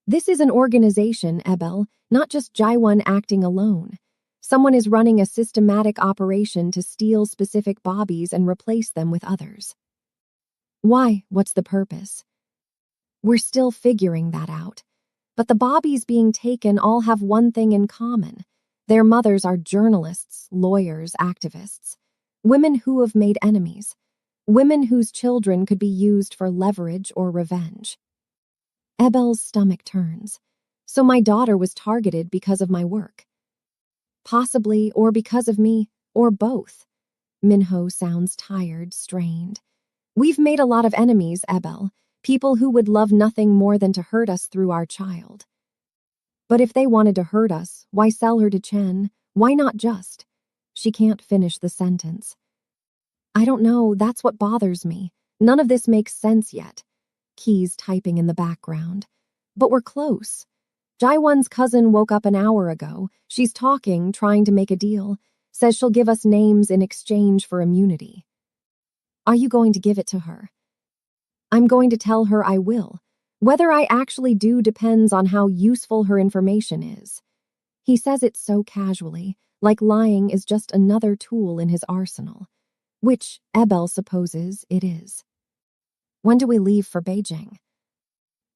This is an organization, Ebel, not just Jaiwon acting alone. Someone is running a systematic operation to steal specific Bobbies and replace them with others. Why? What's the purpose? We're still figuring that out. But the Bobbies being taken all have one thing in common. Their mothers are journalists, lawyers, activists. Women who have made enemies. Women whose children could be used for leverage or revenge. Ebel's stomach turns. So my daughter was targeted because of my work. Possibly, or because of me, or both. Minho sounds tired, strained. We've made a lot of enemies, Ebel. People who would love nothing more than to hurt us through our child. But if they wanted to hurt us, why sell her to Chen? Why not just? She can't finish the sentence. I don't know, that's what bothers me. None of this makes sense yet. Keys typing in the background. But we're close. Jaiwon's cousin woke up an hour ago. She's talking, trying to make a deal. Says she'll give us names in exchange for immunity. Are you going to give it to her? I'm going to tell her I will. Whether I actually do depends on how useful her information is. He says it so casually, like lying is just another tool in his arsenal, which Ebel supposes it is. When do we leave for Beijing?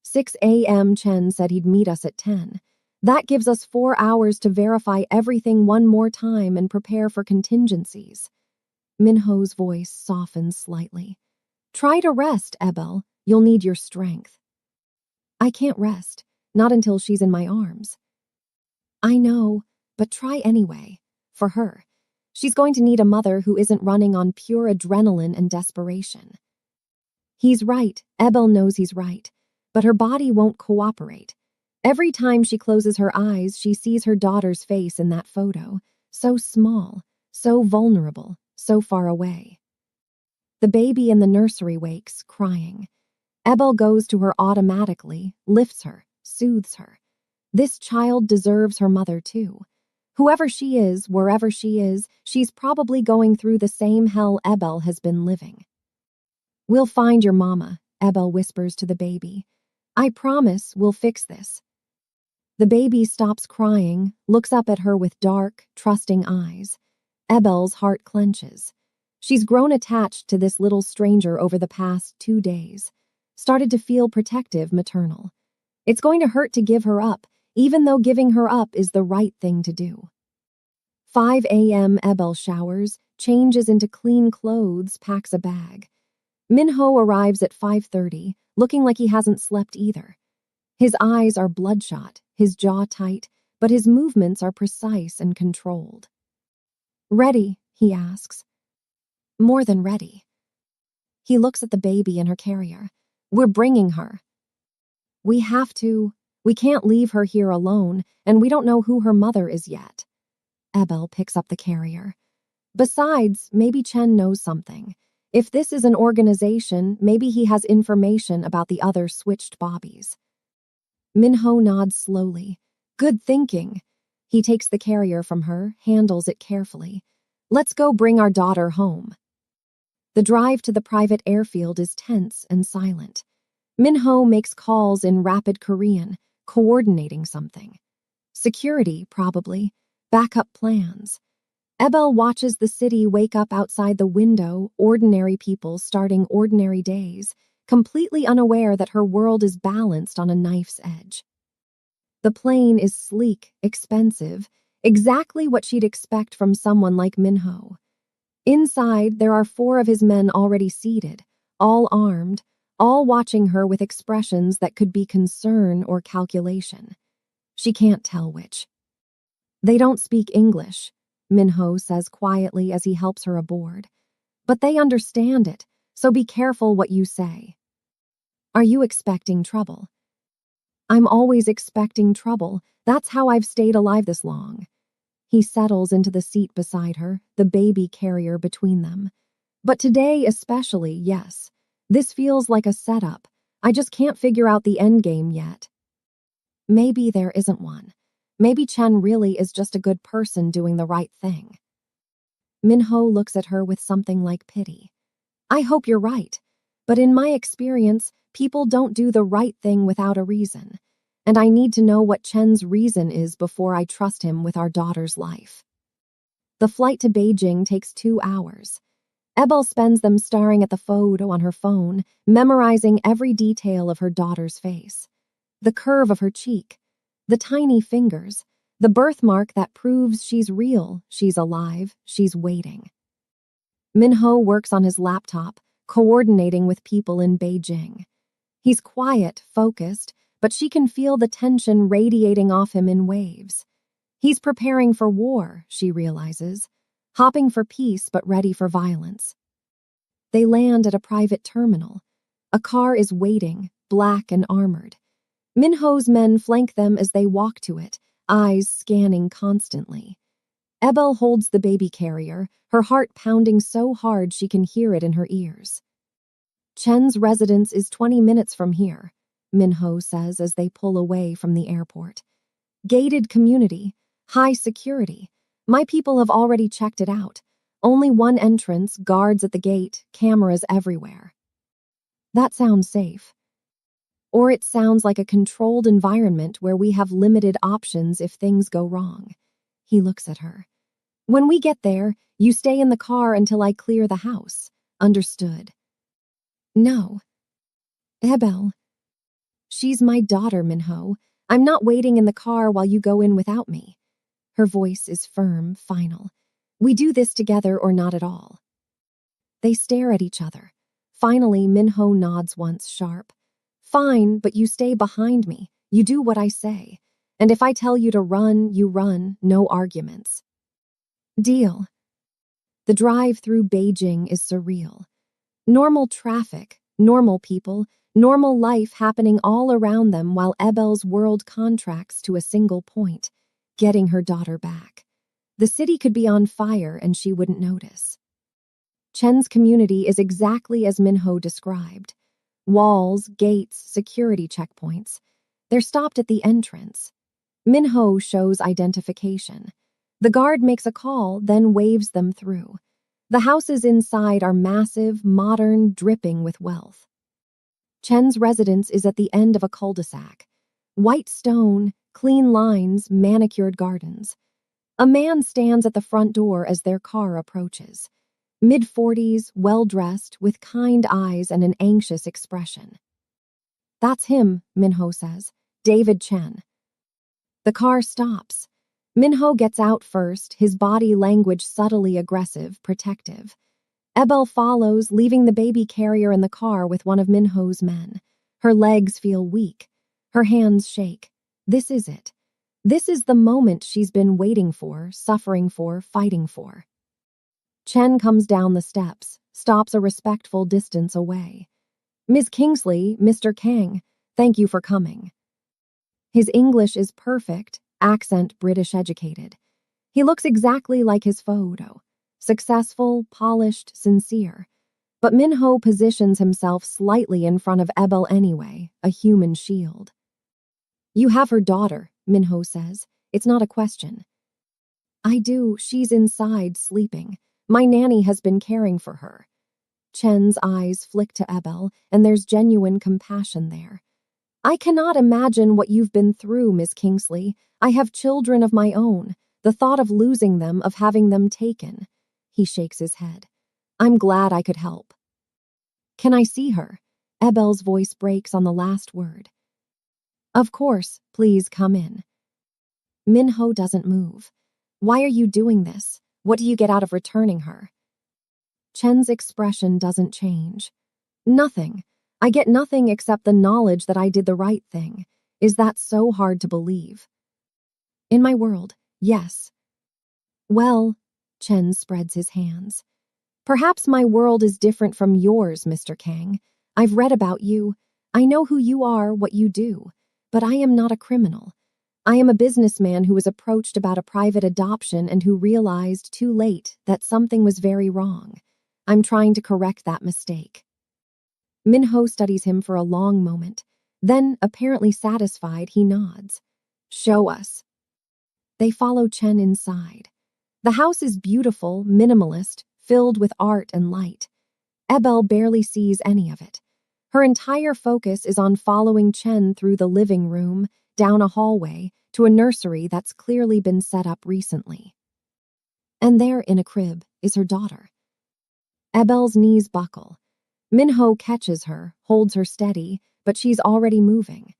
6 a.m. Chen said he'd meet us at 10. That gives us 4 hours to verify everything one more time and prepare for contingencies. Minho's voice softens slightly. Try to rest, Ebel. You'll need your strength. I can't rest, not until she's in my arms. I know, but try anyway. For her. She's going to need a mother who isn't running on pure adrenaline and desperation. He's right. Ebel knows he's right. But her body won't cooperate. Every time she closes her eyes, she sees her daughter's face in that photo. So small, so vulnerable, so far away. The baby in the nursery wakes, crying. Ebel goes to her automatically, lifts her, soothes her. This child deserves her mother too. Whoever she is, wherever she is, she's probably going through the same hell Ebel has been living. We'll find your mama, Ebel whispers to the baby. I promise we'll fix this. The baby stops crying, looks up at her with dark, trusting eyes. Ebel's heart clenches. She's grown attached to this little stranger over the past 2 days. Started to feel protective, maternal. It's going to hurt to give her up, even though giving her up is the right thing to do. 5 a.m. Ebel showers, changes into clean clothes, packs a bag. Minho arrives at 5:30, looking like he hasn't slept either. His eyes are bloodshot, his jaw tight, but his movements are precise and controlled. Ready, he asks. More than ready. He looks at the baby in her carrier. We're bringing her. We have to. We can't leave her here alone, and we don't know who her mother is yet. Ebel picks up the carrier. Besides, maybe Chen knows something. If this is an organization, maybe he has information about the other switched bobbies. Minho nods slowly. Good thinking. He takes the carrier from her, handles it carefully. Let's go bring our daughter home. The drive to the private airfield is tense and silent. Minho makes calls in rapid Korean, coordinating something. Security, probably. Backup plans. Ebel watches the city wake up outside the window, ordinary people starting ordinary days, completely unaware that her world is balanced on a knife's edge. The plane is sleek, expensive, exactly what she'd expect from someone like Minho. Inside, there are 4 of his men already seated, all armed, all watching her with expressions that could be concern or calculation. She can't tell which. They don't speak English, Minho says quietly as he helps her aboard. But they understand it, so be careful what you say. Are you expecting trouble? I'm always expecting trouble. That's how I've stayed alive this long. He settles into the seat beside her, the baby carrier between them. But today especially, yes. This feels like a setup. I just can't figure out the endgame yet. Maybe there isn't one. Maybe Chen really is just a good person doing the right thing. Minho looks at her with something like pity. I hope you're right. But in my experience, people don't do the right thing without a reason. And I need to know what Chen's reason is before I trust him with our daughter's life. The flight to Beijing takes 2 hours. Ebel spends them staring at the photo on her phone, memorizing every detail of her daughter's face. The curve of her cheek, the tiny fingers, the birthmark that proves she's real, she's alive, she's waiting. Minho works on his laptop, coordinating with people in Beijing. He's quiet, focused, but she can feel the tension radiating off him in waves. He's preparing for war, she realizes, hopping for peace but ready for violence. They land at a private terminal. A car is waiting, black and armored. Minho's men flank them as they walk to it, eyes scanning constantly. Ebel holds the baby carrier, her heart pounding so hard she can hear it in her ears. Chen's residence is 20 minutes from here, Minho says as they pull away from the airport. Gated community, high security. My people have already checked it out. Only one entrance, guards at the gate, cameras everywhere. That sounds safe. Or it sounds like a controlled environment where we have limited options if things go wrong. He looks at her. When we get there, you stay in the car until I clear the house. Understood. No. Ebel. She's my daughter, Minho. I'm not waiting in the car while you go in without me. Her voice is firm, final. We do this together or not at all. They stare at each other. Finally, Minho nods once, sharp. Fine, but you stay behind me. You do what I say. And if I tell you to run, you run, no arguments. Deal. The drive through Beijing is surreal. Normal traffic, normal people, normal life happening all around them while Ebel's world contracts to a single point, getting her daughter back. The city could be on fire and she wouldn't notice. Chen's community is exactly as Minho described. Walls, gates, security checkpoints. They're stopped at the entrance. Minho shows identification. The guard makes a call, then waves them through. The houses inside are massive, modern, dripping with wealth. Chen's residence is at the end of a cul-de-sac. White stone, clean lines, manicured gardens. A man stands at the front door as their car approaches. Mid-40s, well-dressed, with kind eyes and an anxious expression. That's him, Minho says. David Chen. The car stops. Minho gets out first, his body language subtly aggressive, protective. Ebel follows, leaving the baby carrier in the car with one of Minho's men. Her legs feel weak. Her hands shake. This is it. This is the moment she's been waiting for, suffering for, fighting for. Chen comes down the steps, stops a respectful distance away. Ms. Kingsley, Mr. Kang, thank you for coming. His English is perfect, accent British educated. He looks exactly like his photo. Successful, polished, sincere. But Minho positions himself slightly in front of Ebel anyway, a human shield. You have her daughter, Minho says. It's not a question. I do. She's inside, sleeping. My nanny has been caring for her. Chen's eyes flick to Ebel, and there's genuine compassion there. I cannot imagine what you've been through, Miss Kingsley. I have children of my own. The thought of losing them, of having them taken. He shakes his head. I'm glad I could help. Can I see her? Ebel's voice breaks on the last word. Of course, please come in. Minho doesn't move. Why are you doing this? What do you get out of returning her? Chen's expression doesn't change. Nothing. I get nothing except the knowledge that I did the right thing. Is that so hard to believe? In my world, yes. Well, Chen spreads his hands. Perhaps my world is different from yours, Mr. Kang. I've read about you. I know who you are, what you do. But I am not a criminal. I am a businessman who was approached about a private adoption and who realized too late that something was very wrong. I'm trying to correct that mistake. Minho studies him for a long moment. Then, apparently satisfied, he nods. Show us. They follow Chen inside. The house is beautiful, minimalist, filled with art and light. Ebel barely sees any of it. Her entire focus is on following Chen through the living room, down a hallway, to a nursery that's clearly been set up recently. And there, in a crib, is her daughter. Ebel's knees buckle. Minho catches her, holds her steady, but she's already moving.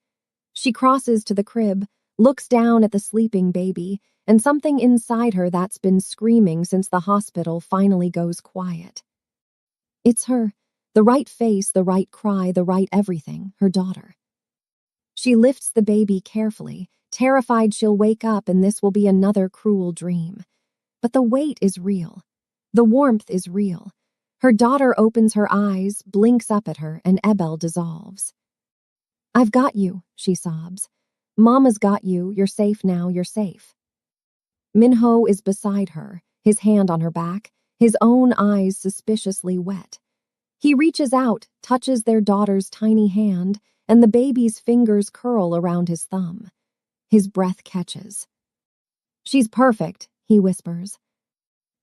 She crosses to the crib, looks down at the sleeping baby, and something inside her that's been screaming since the hospital finally goes quiet. It's her. The right face, the right cry, the right everything, her daughter. She lifts the baby carefully, terrified she'll wake up and this will be another cruel dream. But the weight is real. The warmth is real. Her daughter opens her eyes, blinks up at her, and Ebel dissolves. I've got you, she sobs. Mama's got you, you're safe now, you're safe. Minho is beside her, his hand on her back, his own eyes suspiciously wet. He reaches out, touches their daughter's tiny hand, and the baby's fingers curl around his thumb. His breath catches. She's perfect, he whispers.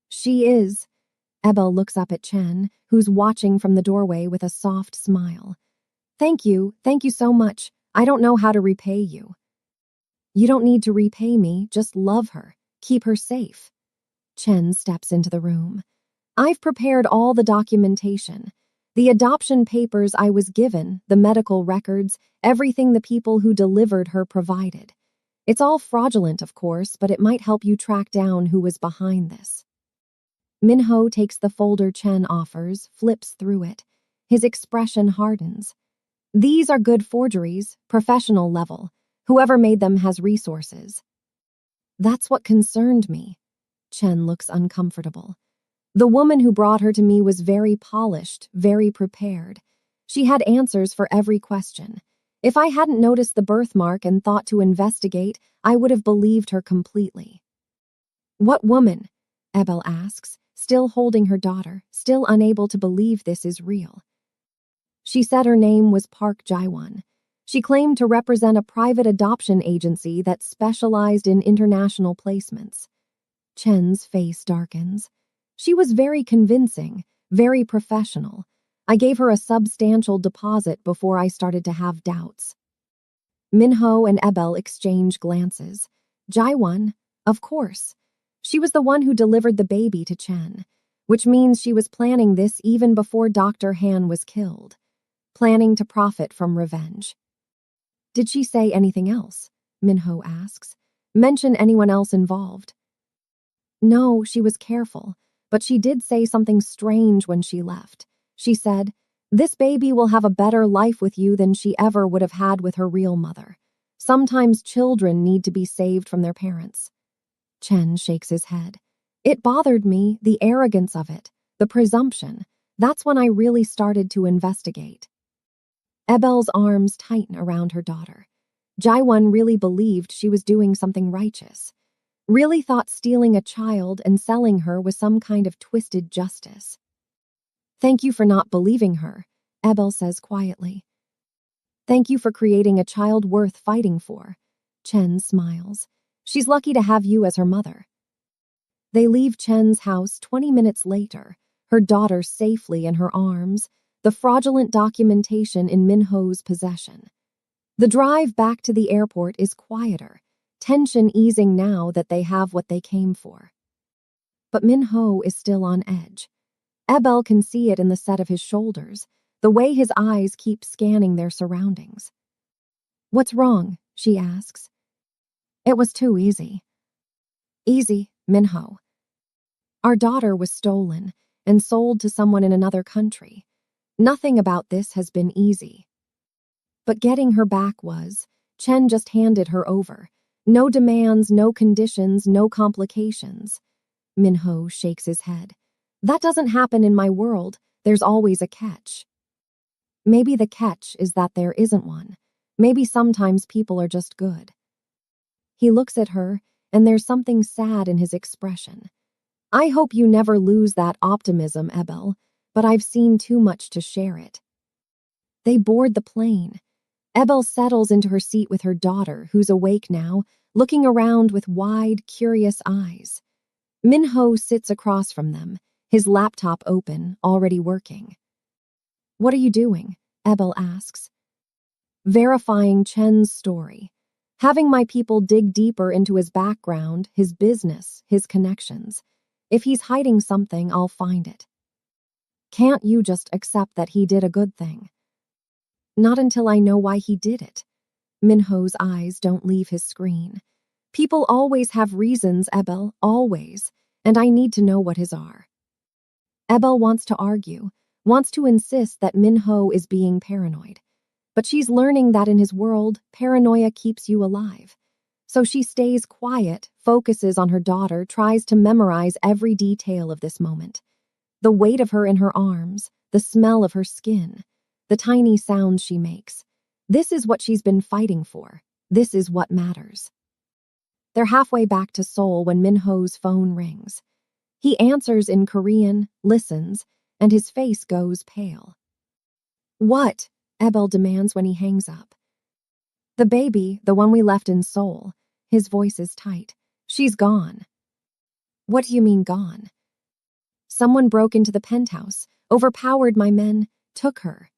She is. Ebel looks up at Chen, who's watching from the doorway with a soft smile. Thank you so much. I don't know how to repay you. You don't need to repay me, just love her. Keep her safe. Chen steps into the room. I've prepared all the documentation. The adoption papers I was given, the medical records, everything the people who delivered her provided. It's all fraudulent, of course, but it might help you track down who was behind this. Minho takes the folder Chen offers, flips through it. His expression hardens. These are good forgeries, professional level. Whoever made them has resources. That's what concerned me. Chen looks uncomfortable. The woman who brought her to me was very polished, very prepared. She had answers for every question. If I hadn't noticed the birthmark and thought to investigate, I would have believed her completely. What woman? Ebel asks, still holding her daughter, still unable to believe this is real. She said her name was Park Jaiwon. She claimed to represent a private adoption agency that specialized in international placements. Chen's face darkens. She was very convincing, very professional. I gave her a substantial deposit before I started to have doubts. Minho and Ebel exchange glances. Jaiwon, of course. She was the one who delivered the baby to Chen, which means she was planning this even before Dr. Han was killed. Planning to profit from revenge. Did she say anything else? Minho asks. Mention anyone else involved? No, she was careful, but she did say something strange when she left. She said, "This baby will have a better life with you than she ever would have had with her real mother. Sometimes children need to be saved from their parents." Chen shakes his head. It bothered me, the arrogance of it, the presumption. That's when I really started to investigate. Ebel's arms tighten around her daughter. Jaiwon really believed she was doing something righteous. Really thought stealing a child and selling her was some kind of twisted justice. Thank you for not believing her, Ebel says quietly. Thank you for creating a child worth fighting for. Chen smiles. She's lucky to have you as her mother. They leave Chen's house 20 minutes later, her daughter safely in her arms, the fraudulent documentation in Minho's possession. The drive back to the airport is quieter, tension easing now that they have what they came for. But Minho is still on edge. Ebel can see it in the set of his shoulders, the way his eyes keep scanning their surroundings. What's wrong? She asks. It was too easy. Easy, Minho. Our daughter was stolen and sold to someone in another country. Nothing about this has been easy. But getting her back was. Chen just handed her over. No demands, no conditions, no complications. Minho shakes his head. That doesn't happen in my world. There's always a catch. Maybe the catch is that there isn't one. Maybe sometimes people are just good. He looks at her, and there's something sad in his expression. I hope you never lose that optimism, Ebel, but I've seen too much to share it. They board the plane. Ebel settles into her seat with her daughter, who's awake now, looking around with wide, curious eyes. Minho sits across from them, his laptop open, already working. What are you doing? Ebel asks. Verifying Chen's story. Having my people dig deeper into his background, his business, his connections. If he's hiding something, I'll find it. Can't you just accept that he did a good thing? Not until I know why he did it. Minho's eyes don't leave his screen. People always have reasons, Ebel, always, and I need to know what his are. Ebel wants to argue, wants to insist that Minho is being paranoid. But she's learning that in his world, paranoia keeps you alive. So she stays quiet, focuses on her daughter, tries to memorize every detail of this moment. The weight of her in her arms, the smell of her skin, the tiny sounds she makes. This is what she's been fighting for. This is what matters. They're halfway back to Seoul when Minho's phone rings. He answers in Korean, listens, and his face goes pale. What? Ebel demands when he hangs up. The baby, the one we left in Seoul. His voice is tight. She's gone. What do you mean gone? Someone broke into the penthouse, overpowered my men, took her.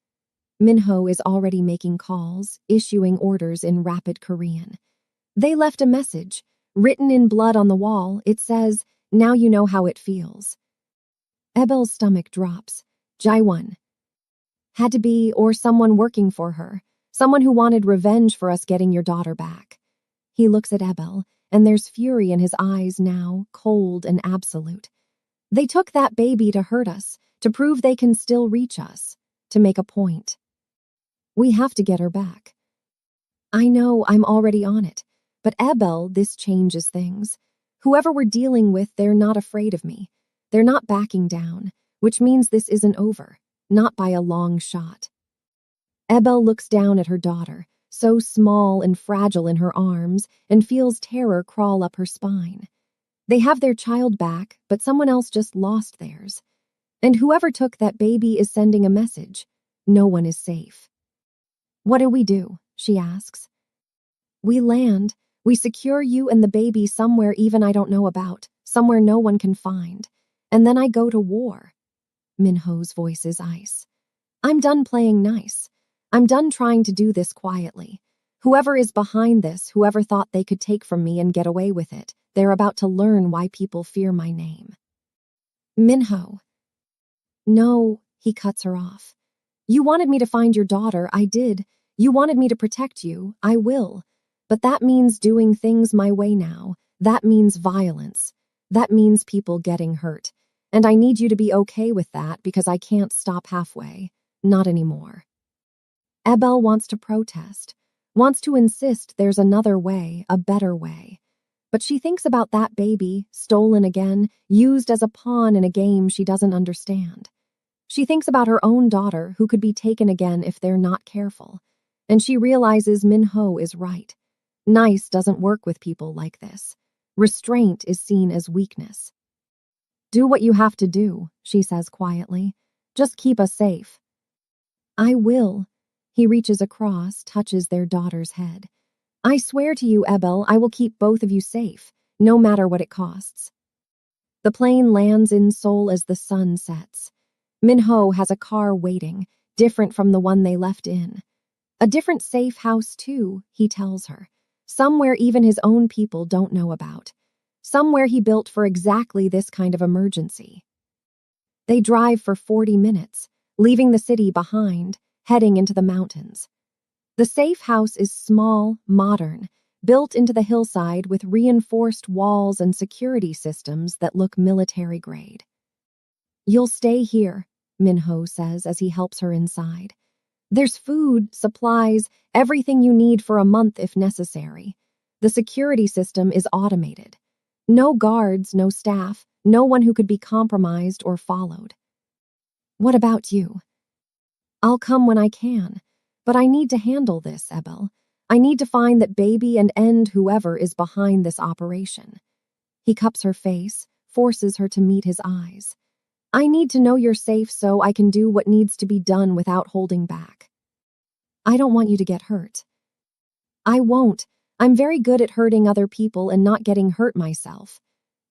Minho is already making calls, issuing orders in rapid Korean. They left a message. Written in blood on the wall, it says, now you know how it feels. Ebel's stomach drops. Jaiwon. Had to be, or someone working for her. Someone who wanted revenge for us getting your daughter back. He looks at Ebel, and there's fury in his eyes now, cold and absolute. They took that baby to hurt us, to prove they can still reach us, to make a point. We have to get her back. I know I'm already on it, but Ebel, this changes things. Whoever we're dealing with, they're not afraid of me. They're not backing down, which means this isn't over, not by a long shot. Ebel looks down at her daughter, so small and fragile in her arms, and feels terror crawl up her spine. They have their child back, but someone else just lost theirs. And whoever took that baby is sending a message. No one is safe. What do we do? She asks. We land. We secure you and the baby somewhere even I don't know about, somewhere no one can find. And then I go to war. Minho's voice is ice. I'm done playing nice. I'm done trying to do this quietly. Whoever is behind this, whoever thought they could take from me and get away with it, they're about to learn why people fear my name. Minho. No, he cuts her off. You wanted me to find your daughter, I did. You wanted me to protect you, I will. But that means doing things my way now. That means violence. That means people getting hurt. And I need you to be okay with that because I can't stop halfway. Not anymore. Ebel wants to protest, wants to insist there's another way, a better way. But she thinks about that baby, stolen again, used as a pawn in a game she doesn't understand. She thinks about her own daughter who could be taken again if they're not careful. and she realizes Min-ho is right. Nice doesn't work with people like this. Restraint is seen as weakness. Do what you have to do, she says quietly. Just keep us safe. I will. He reaches across, touches their daughter's head. I swear to you, Ebel, I will keep both of you safe, no matter what it costs. The plane lands in Seoul as the sun sets. Min-ho has a car waiting, different from the one they left in. A different safe house, too, he tells her. Somewhere even his own people don't know about. Somewhere he built for exactly this kind of emergency. They drive for 40 minutes, leaving the city behind, heading into the mountains. The safe house is small, modern, built into the hillside with reinforced walls and security systems that look military grade. You'll stay here, Min-ho says as he helps her inside. There's food, supplies, everything you need for a month if necessary. The security system is automated. No guards, no staff, no one who could be compromised or followed. What about you? I'll come when I can, but I need to handle this, Ebel. I need to find that baby and end whoever is behind this operation. He cups her face, forces her to meet his eyes. I need to know you're safe so I can do what needs to be done without holding back. I don't want you to get hurt. I won't. I'm very good at hurting other people and not getting hurt myself.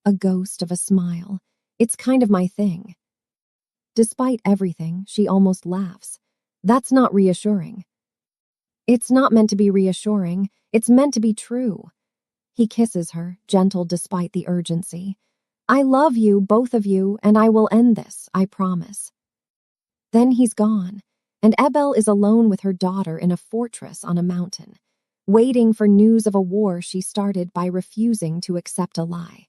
A ghost of a smile. It's kind of my thing. Despite everything, she almost laughs. That's not reassuring. It's not meant to be reassuring. It's meant to be true. He kisses her, gentle despite the urgency. I love you, both of you, and I will end this, I promise. Then he's gone, and Ebel is alone with her daughter in a fortress on a mountain, waiting for news of a war she started by refusing to accept a lie.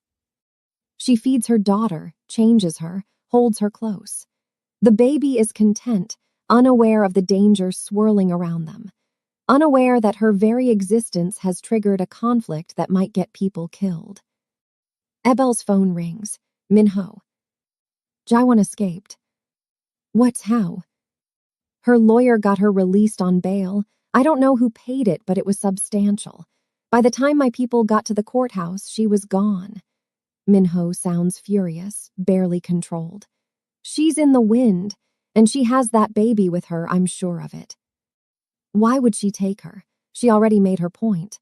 She feeds her daughter, changes her, holds her close. The baby is content, unaware of the dangers swirling around them, unaware that her very existence has triggered a conflict that might get people killed. Ebel's phone rings. Min-ho. Jaewon escaped. What's how? Her lawyer got her released on bail. I don't know who paid it, but it was substantial. By the time my people got to the courthouse, she was gone. Min-ho sounds furious, barely controlled. She's in the wind, and she has that baby with her, I'm sure of it. Why would she take her? She already made her point.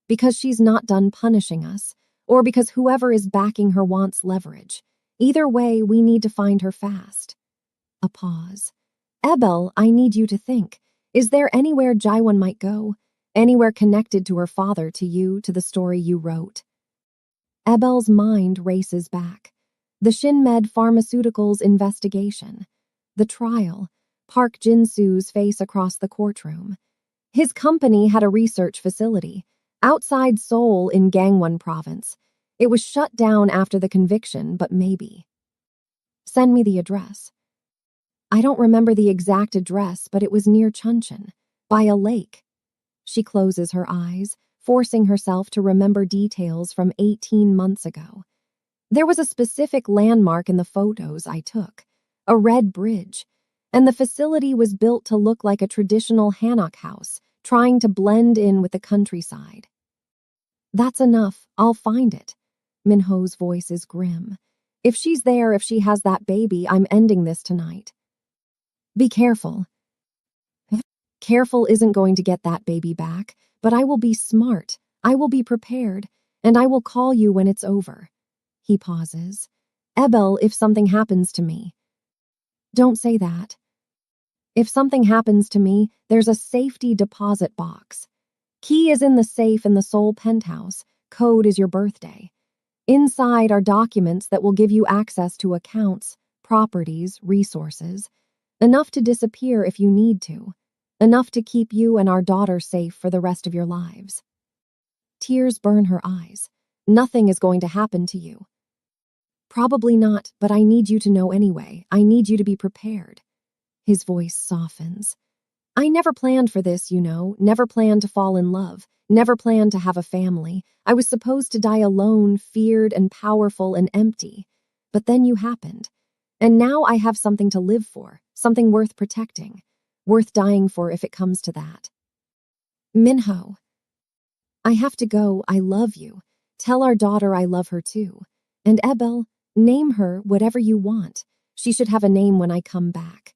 Because she's not done punishing us, or because whoever is backing her wants leverage. Either way, we need to find her fast. A pause. Ebel, I need you to think. Is there anywhere Jaewon might go? Anywhere connected to her father, to you, to the story you wrote? Ebel's mind races back. The Shinmed Pharmaceuticals investigation. The trial. Park Jin-soo's face across the courtroom. His company had a research facility outside Seoul in Gangwon province. It was shut down after the conviction, but maybe. Send me the address. I don't remember the exact address, but it was near Chuncheon, by a lake. She closes her eyes, forcing herself to remember details from 18 months ago. There was a specific landmark in the photos I took, a red bridge, and the facility was built to look like a traditional hanok house, trying to blend in with the countryside. That's enough, I'll find it. Min-ho's voice is grim. If she's there, if she has that baby, I'm ending this tonight. Be careful. Careful isn't going to get that baby back, but I will be smart, I will be prepared, and I will call you when it's over. He pauses. Ebel, if something happens to me. Don't say that. If something happens to me, there's a safety deposit box. Key is in the safe in the Seoul penthouse. Code is your birthday. Inside are documents that will give you access to accounts, properties, resources. Enough to disappear if you need to. Enough to keep you and our daughter safe for the rest of your lives. Tears burn her eyes. Nothing is going to happen to you. Probably not, but I need you to know anyway. I need you to be prepared. His voice softens. I never planned for this, you know, never planned to fall in love, never planned to have a family. I was supposed to die alone, feared and powerful and empty. But then you happened. And now I have something to live for, something worth protecting. worth dying for if it comes to that. Minho. I have to go, I love you. Tell our daughter I love her too. And Ebel, name her whatever you want. She should have a name when I come back.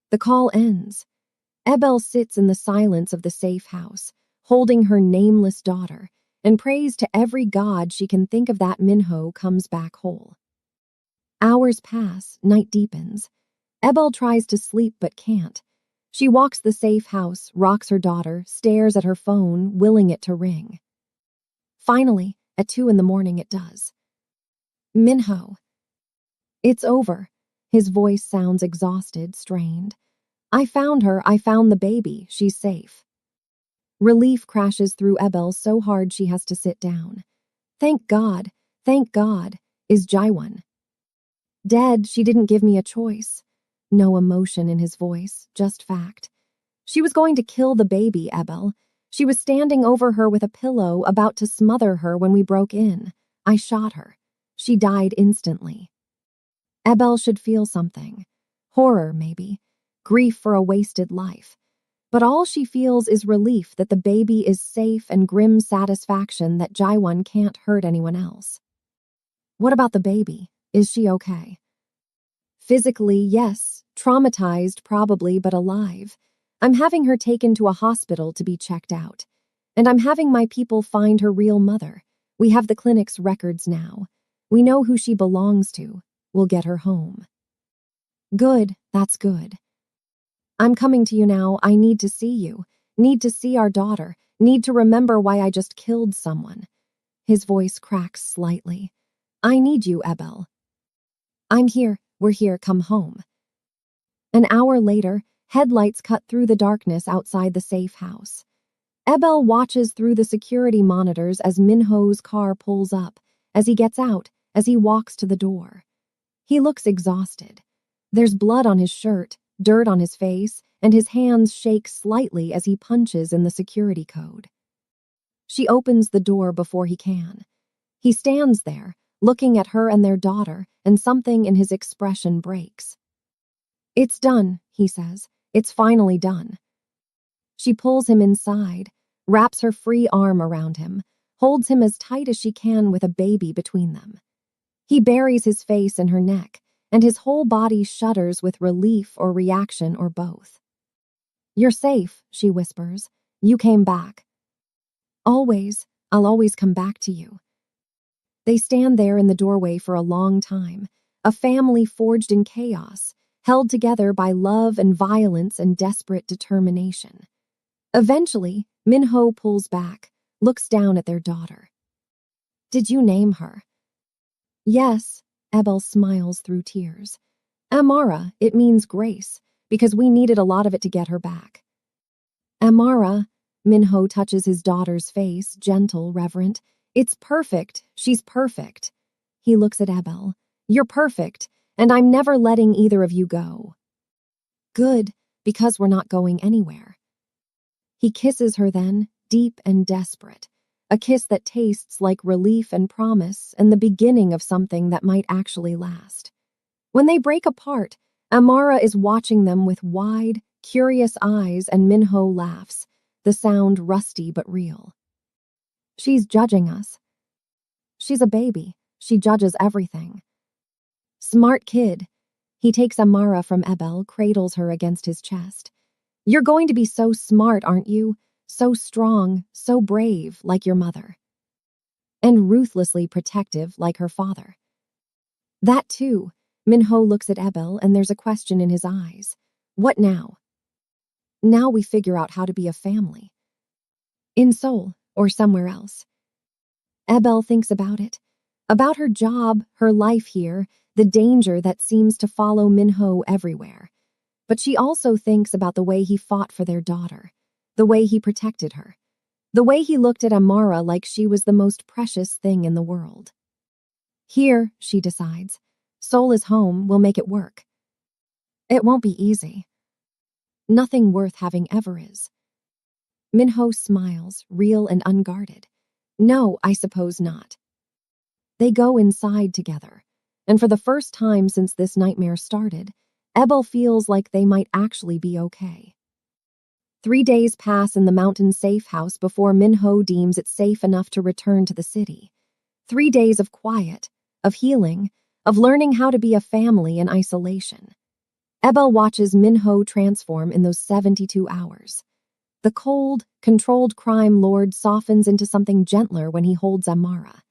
The call ends. Ebel sits in the silence of the safe house, holding her nameless daughter, and prays to every god she can think of that Minho comes back whole. Hours pass, night deepens. Ebel tries to sleep but can't. She walks the safe house, rocks her daughter, stares at her phone, willing it to ring. Finally, at 2 a.m, it does. Minho. It's over. His voice sounds exhausted, strained. I found her, I found the baby, she's safe. Relief crashes through Ebel so hard she has to sit down. Thank God, is Jaiwan. Dead, she didn't give me a choice. No emotion in his voice, just fact. She was going to kill the baby, Ebel. She was standing over her with a pillow, about to smother her when we broke in. I shot her. She died instantly. Ebel should feel something. Horror, maybe. Grief for a wasted life. But all she feels is relief that the baby is safe and grim satisfaction that Jaiwan can't hurt anyone else. What about the baby? Is she okay? Physically, yes. Traumatized, probably, but alive. I'm having her taken to a hospital to be checked out. And I'm having my people find her real mother. We have the clinic's records now. We know who she belongs to. We'll get her home. Good, that's good. I'm coming to you now. I need to see you. Need to see our daughter. Need to remember why I just killed someone. His voice cracks slightly. I need you, Ebel. I'm here. We're here. Come home. An hour later, headlights cut through the darkness outside the safe house. Ebel watches through the security monitors as Minho's car pulls up, as he gets out, as he walks to the door. He looks exhausted. There's blood on his shirt, dirt on his face, and his hands shake slightly as he punches in the security code. She opens the door before he can. He stands there, looking at her and their daughter, and something in his expression breaks. It's done, he says. It's finally done. She pulls him inside, wraps her free arm around him, holds him as tight as she can with a baby between them. He buries his face in her neck, and his whole body shudders with relief or reaction or both. You're safe, she whispers. You came back. Always, I'll always come back to you. They stand there in the doorway for a long time, a family forged in chaos, held together by love and violence and desperate determination. Eventually, Minho pulls back, looks down at their daughter. Did you name her? Yes, Ebel smiles through tears. Amara, it means grace, because we needed a lot of it to get her back. Amara, Minho touches his daughter's face, gentle, reverent. It's perfect, she's perfect. He looks at Ebel. You're perfect, and I'm never letting either of you go. Good, because we're not going anywhere. He kisses her then, deep and desperate. A kiss that tastes like relief and promise and the beginning of something that might actually last. When they break apart, Amara is watching them with wide, curious eyes and Minho laughs, the sound rusty but real. She's judging us. She's a baby. She judges everything. Smart kid. He takes Amara from Ebel, cradles her against his chest. You're going to be so smart, aren't you? So strong, so brave, like your mother. And ruthlessly protective, like her father. That too. Minho looks at Ebel, and there's a question in his eyes. What now? Now we figure out how to be a family. In Seoul, or somewhere else. Ebel thinks about it. About her job, her life here, the danger that seems to follow Minho everywhere. But she also thinks about the way he fought for their daughter, the way he protected her, the way he looked at Amara like she was the most precious thing in the world. Here, she decides, Seoul is home, we'll make it work. It won't be easy. Nothing worth having ever is. Minho smiles, real and unguarded. No, I suppose not. They go inside together, and for the first time since this nightmare started, Ebel feels like they might actually be okay. 3 days pass in the mountain safe house before Minho deems it safe enough to return to the city. 3 days of quiet, of healing, of learning how to be a family in isolation. Ebel watches Minho transform in those 72 hours. The cold, controlled crime lord softens into something gentler when he holds Amara.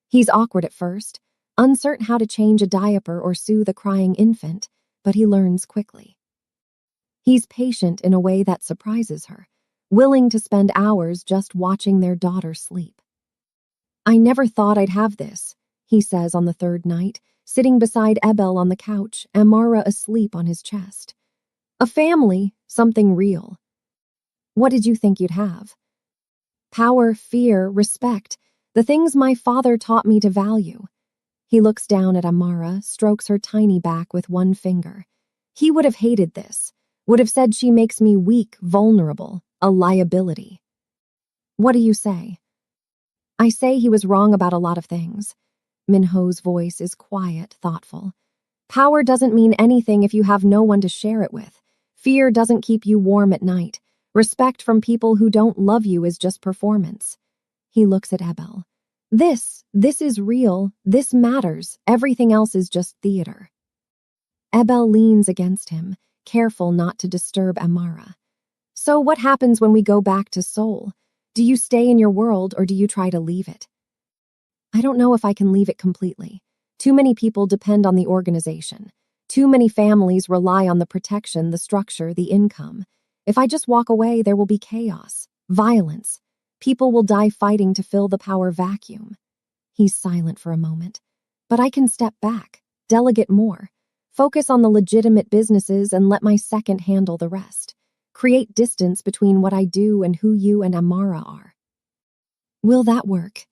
He's awkward at first, uncertain how to change a diaper or soothe a crying infant, but he learns quickly. He's patient in a way that surprises her, willing to spend hours just watching their daughter sleep. "I never thought I'd have this," he says on the third night, sitting beside Ebel on the couch, Amara asleep on his chest. "A family, something real. What did you think you'd have? Power, fear, respect, the things my father taught me to value." He looks down at Amara, strokes her tiny back with one finger. He would have hated this, would have said she makes me weak, vulnerable, a liability. "What do you say?" "I say he was wrong about a lot of things." Minho's voice is quiet, thoughtful. "Power doesn't mean anything if you have no one to share it with. Fear doesn't keep you warm at night. Respect from people who don't love you is just performance." He looks at Ebel. This is real, this matters, everything else is just theater." Ebel leans against him, careful not to disturb Amara. "So what happens when we go back to Seoul? Do you stay in your world or do you try to leave it?" "I don't know if I can leave it completely. Too many people depend on the organization. Too many families rely on the protection, the structure, the income. If I just walk away, there will be chaos, violence. People will die fighting to fill the power vacuum." He's silent for a moment. "But I can step back, delegate more, focus on the legitimate businesses and let my second handle the rest. Create distance between what I do and who you and Amara are." "Will that work?"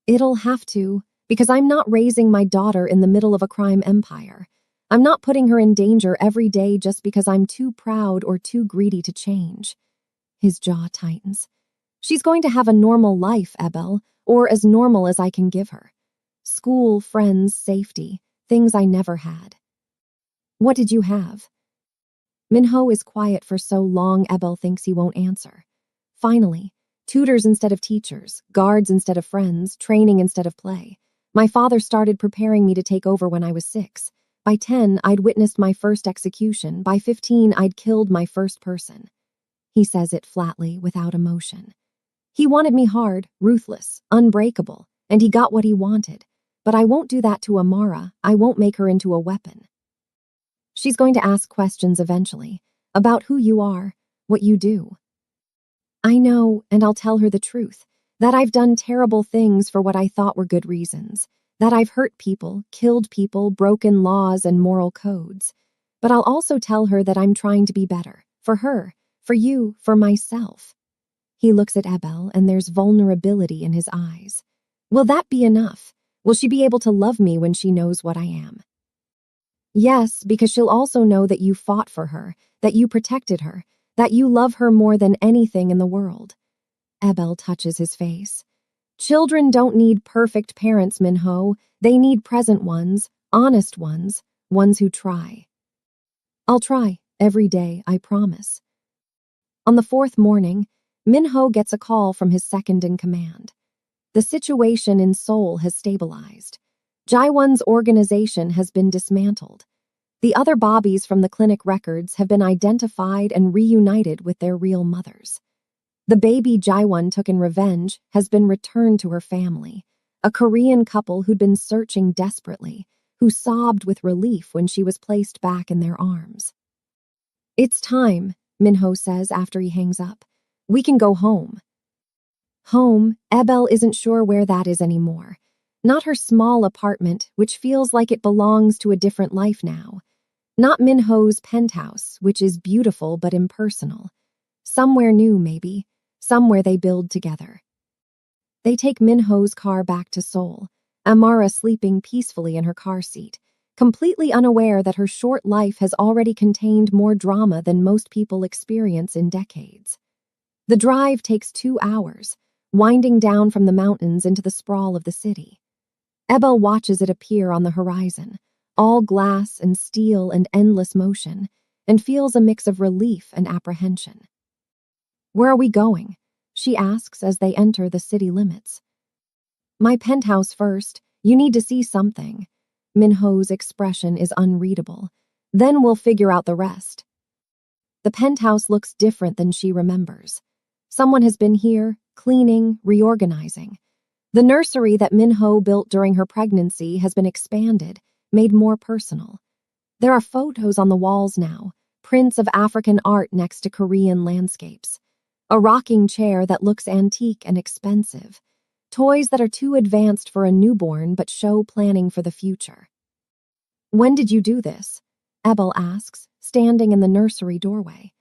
"It'll have to, because I'm not raising my daughter in the middle of a crime empire. I'm not putting her in danger every day just because I'm too proud or too greedy to change." His jaw tightens. "She's going to have a normal life, Ebel, or as normal as I can give her. School, friends, safety, things I never had." "What did you have?" Minho is quiet for so long Ebel thinks he won't answer. Finally, tutors instead of teachers, guards instead of friends, training instead of play. "My father started preparing me to take over when I was 6. By 10, I'd witnessed my first execution. By 15, I'd killed my first person." He says it flatly, without emotion. "He wanted me hard, ruthless, unbreakable, and he got what he wanted. But I won't do that to Amara. I won't make her into a weapon. She's going to ask questions eventually, about who you are, what you do. I know, and I'll tell her the truth, that I've done terrible things for what I thought were good reasons, that I've hurt people, killed people, broken laws and moral codes. But I'll also tell her that I'm trying to be better, for her, for you, for myself." He looks at Ebel, and there's vulnerability in his eyes. "Will that be enough? Will she be able to love me when she knows what I am?" "Yes, because she'll also know that you fought for her, that you protected her, that you love her more than anything in the world." Ebel touches his face. "Children don't need perfect parents, Minho. They need present ones, honest ones, ones who try." "I'll try, every day, I promise." On the 4th morning, Minho gets a call from his second in command. The situation in Seoul has stabilized. Jaewon's organization has been dismantled. The other Bobbies from the clinic records have been identified and reunited with their real mothers. The baby Jaewon took in revenge has been returned to her family, a Korean couple who'd been searching desperately, who sobbed with relief when she was placed back in their arms. "It's time," Minho says after he hangs up. "We can go home." Home, Ebel isn't sure where that is anymore. Not her small apartment, which feels like it belongs to a different life now. Not Minho's penthouse, which is beautiful but impersonal. Somewhere new, maybe. Somewhere they build together. They take Minho's car back to Seoul, Amara sleeping peacefully in her car seat, completely unaware that her short life has already contained more drama than most people experience in decades. The drive takes 2 hours, winding down from the mountains into the sprawl of the city. Ebel watches it appear on the horizon, all glass and steel and endless motion, and feels a mix of relief and apprehension. "Where are we going?" she asks as they enter the city limits. "My penthouse first. You need to see something." Minho's expression is unreadable. "Then we'll figure out the rest." The penthouse looks different than she remembers. Someone has been here, cleaning, reorganizing. The nursery that Minho built during her pregnancy has been expanded, made more personal. There are photos on the walls now, prints of African art next to Korean landscapes. A rocking chair that looks antique and expensive. Toys that are too advanced for a newborn but show planning for the future. "When did you do this?" Ebel asks, standing in the nursery doorway.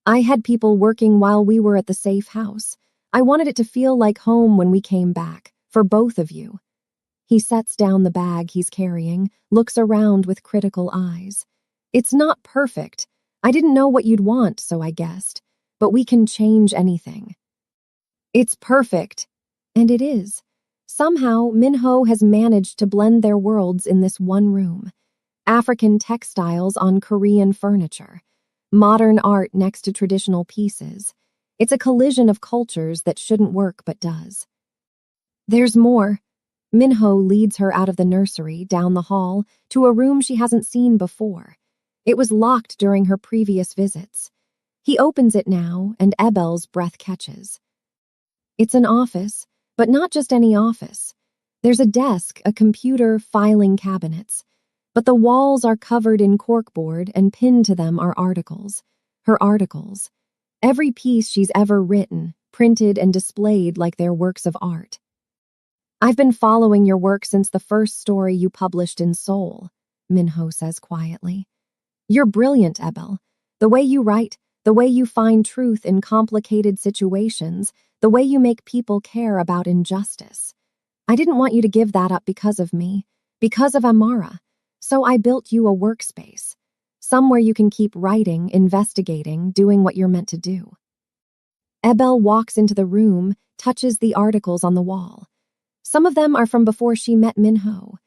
"I had people working while we were at the safe house. I wanted it to feel like home when we came back, for both of you." He sets down the bag he's carrying, looks around with critical eyes. "It's not perfect. I didn't know what you'd want, so I guessed. But we can change anything." "It's perfect." And it is. Somehow, Minho has managed to blend their worlds in this one room. African textiles on Korean furniture. Modern art next to traditional pieces. It's a collision of cultures that shouldn't work but does. "There's more." Minho leads her out of the nursery, down the hall, to a room she hasn't seen before. It was locked during her previous visits. He opens it now, and Ebel's breath catches. It's an office, but not just any office. There's a desk, a computer, filing cabinets. But the walls are covered in corkboard, and pinned to them are articles. Her articles. Every piece she's ever written, printed and displayed like they're works of art. "I've been following your work since the first story you published in Seoul," Minho says quietly. "You're brilliant, Ebel. The way you write, the way you find truth in complicated situations, the way you make people care about injustice. I didn't want you to give that up because of me, because of Amara, so I built you a workspace, somewhere you can keep writing, investigating, doing what you're meant to do." Ebel walks into the room, touches the articles on the wall. Some of them are from before she met Minho.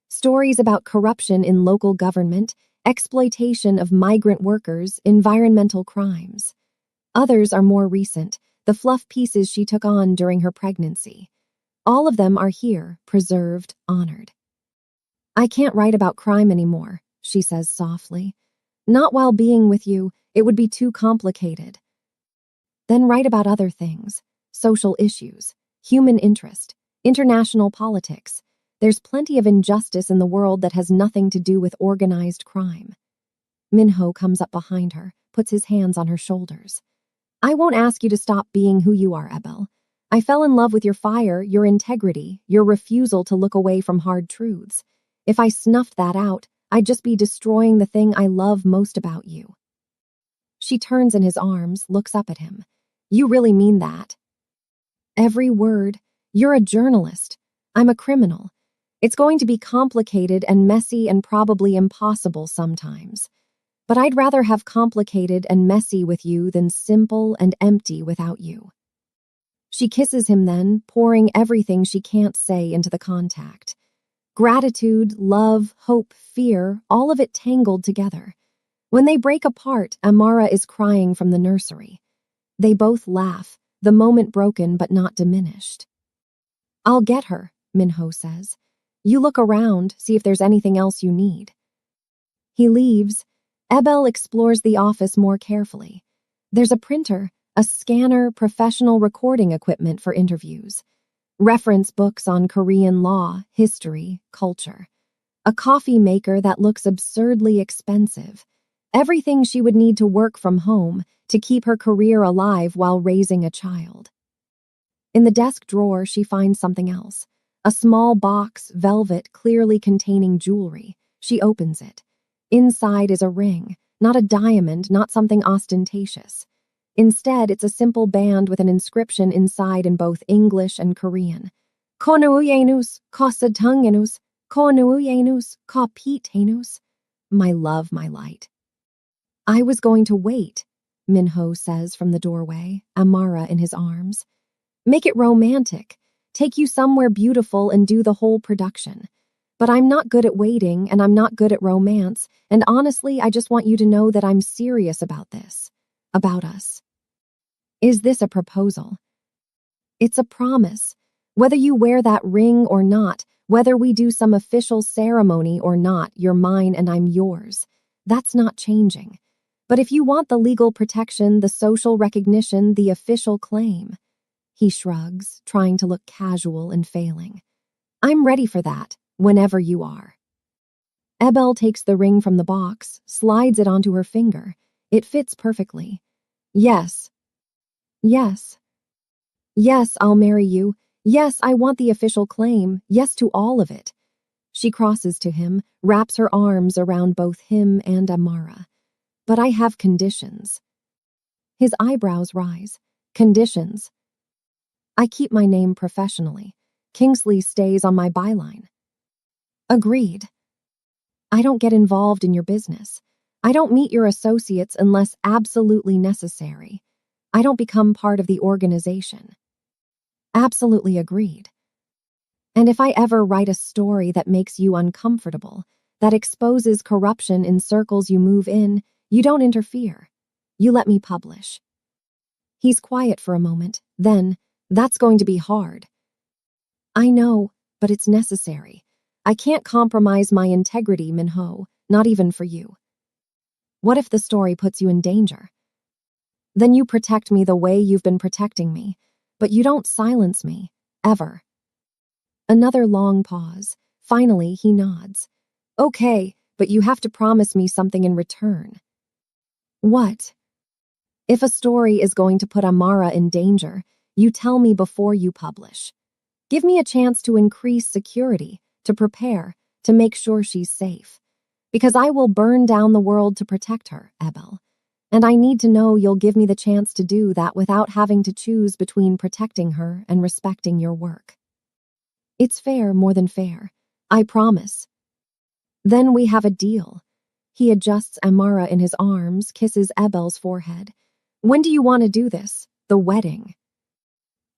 Stories about corruption in local government, exploitation of migrant workers, environmental crimes. Others are more recent, the fluff pieces she took on during her pregnancy. All of them are here, preserved, honored. "I can't write about crime anymore," she says softly. "Not while being with you, it would be too complicated." "Then write about other things, social issues, human interest, international politics. There's plenty of injustice in the world that has nothing to do with organized crime." Minho comes up behind her, puts his hands on her shoulders. "I won't ask you to stop being who you are, Ebel. I fell in love with your fire, your integrity, your refusal to look away from hard truths. If I snuffed that out, I'd just be destroying the thing I love most about you." She turns in his arms, looks up at him. "You really mean that?" "Every word. You're a journalist. I'm a criminal. It's going to be complicated and messy and probably impossible sometimes. But I'd rather have complicated and messy with you than simple and empty without you." She kisses him then, pouring everything she can't say into the contact. Gratitude, love, hope, fear, all of it tangled together. When they break apart, Amara is crying from the nursery. They both laugh, the moment broken but not diminished. "I'll get her," Minho says. "You look around, see if there's anything else you need." He leaves. Ebel explores the office more carefully. There's a printer, a scanner, professional recording equipment for interviews. Reference books on Korean law, history, culture. A coffee maker that looks absurdly expensive. Everything she would need to work from home to keep her career alive while raising a child. In the desk drawer, she finds something else. A small box, velvet, clearly containing jewelry. She opens it. Inside is a ring, not a diamond, not something ostentatious. Instead, it's a simple band with an inscription inside in both English and Korean. "Konuyenus, kosatungenus, konuyenus, kopitenus." My love, my light. "I was going to wait," Minho says from the doorway, Amara in his arms. "Make it romantic. Take you somewhere beautiful and do the whole production. But I'm not good at waiting and I'm not good at romance, and honestly, I just want you to know that I'm serious about this. About us. Is this a proposal? It's a promise. Whether you wear that ring or not, whether we do some official ceremony or not, you're mine and I'm yours. That's not changing. But if you want the legal protection, the social recognition, the official claim, he shrugs, trying to look casual and failing. I'm ready for that, whenever you are. Ebel takes the ring from the box, slides it onto her finger. It fits perfectly. Yes. Yes. Yes, I'll marry you. Yes, I want the official claim. Yes to all of it. She crosses to him, wraps her arms around both him and Amara. But I have conditions. His eyebrows rise. Conditions. I keep my name professionally. Kingsley stays on my byline. Agreed. I don't get involved in your business. I don't meet your associates unless absolutely necessary. I don't become part of the organization. Absolutely agreed. And if I ever write a story that makes you uncomfortable, that exposes corruption in circles you move in, you don't interfere. You let me publish. He's quiet for a moment, then, that's going to be hard. I know, but it's necessary. I can't compromise my integrity, Minho, not even for you. What if the story puts you in danger? Then you protect me the way you've been protecting me, but you don't silence me, ever. Another long pause. Finally, he nods. Okay, but you have to promise me something in return. What? If a story is going to put Amara in danger, you tell me before you publish. Give me a chance to increase security, to prepare, to make sure she's safe. Because I will burn down the world to protect her, Ebel. And I need to know you'll give me the chance to do that without having to choose between protecting her and respecting your work. It's fair, more than fair. I promise. Then we have a deal. He adjusts Amara in his arms, kisses Ebel's forehead. When do you want to do this? The wedding?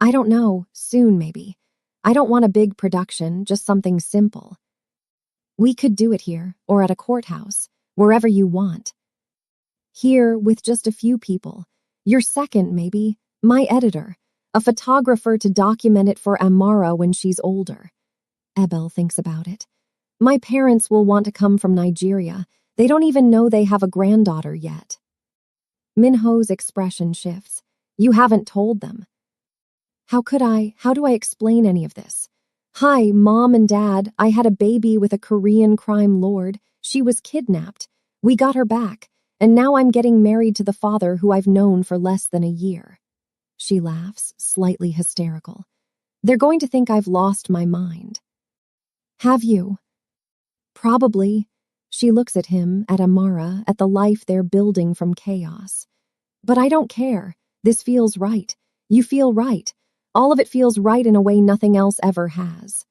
I don't know. Soon, maybe. I don't want a big production, just something simple. We could do it here, or at a courthouse, wherever you want. Here, with just a few people. Your second, maybe. My editor. A photographer to document it for Amara when she's older. Ebel thinks about it. My parents will want to come from Nigeria. They don't even know they have a granddaughter yet. Minho's expression shifts. You haven't told them. How could I? How do I explain any of this? Hi, Mom and Dad. I had a baby with a Korean crime lord. She was kidnapped. We got her back. And now I'm getting married to the father who I've known for less than a year. She laughs, slightly hysterical. They're going to think I've lost my mind. Have you? Probably. She looks at him, at Amara, at the life they're building from chaos. But I don't care. This feels right. You feel right. All of it feels right in a way nothing else ever has.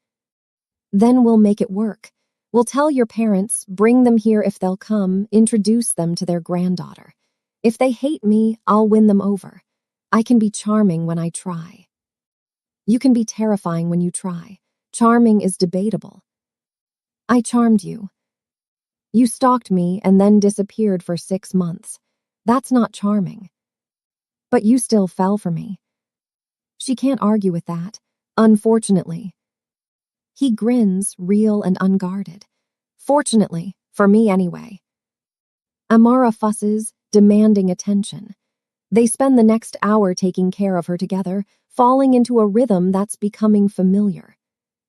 Then we'll make it work. We'll tell your parents, bring them here if they'll come, introduce them to their granddaughter. If they hate me, I'll win them over. I can be charming when I try. You can be terrifying when you try. Charming is debatable. I charmed you. You stalked me and then disappeared for 6 months. That's not charming. But you still fell for me. She can't argue with that, unfortunately. He grins, real and unguarded. Fortunately, for me anyway. Amara fusses, demanding attention. They spend the next hour taking care of her together, falling into a rhythm that's becoming familiar.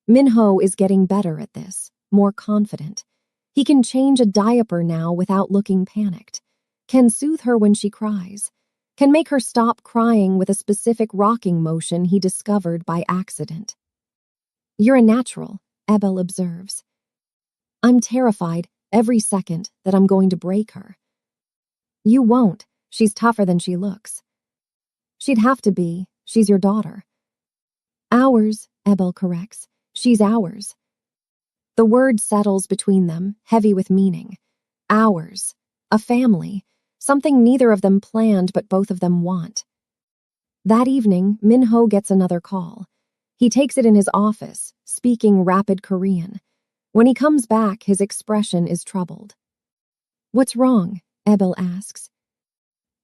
Minho is getting better at this, more confident. He can change a diaper now without looking panicked, can soothe her when she cries, can make her stop crying with a specific rocking motion he discovered by accident. You're a natural, Ebel observes. I'm terrified every second that I'm going to break her. You won't. She's tougher than she looks. She'd have to be. She's your daughter. Ours, Ebel corrects. She's ours. The word settles between them, heavy with meaning. Ours. A family. Something neither of them planned but both of them want. That evening, Minho gets another call. He takes it in his office, speaking rapid Korean. When he comes back, his expression is troubled. "What's wrong?" Ebel asks.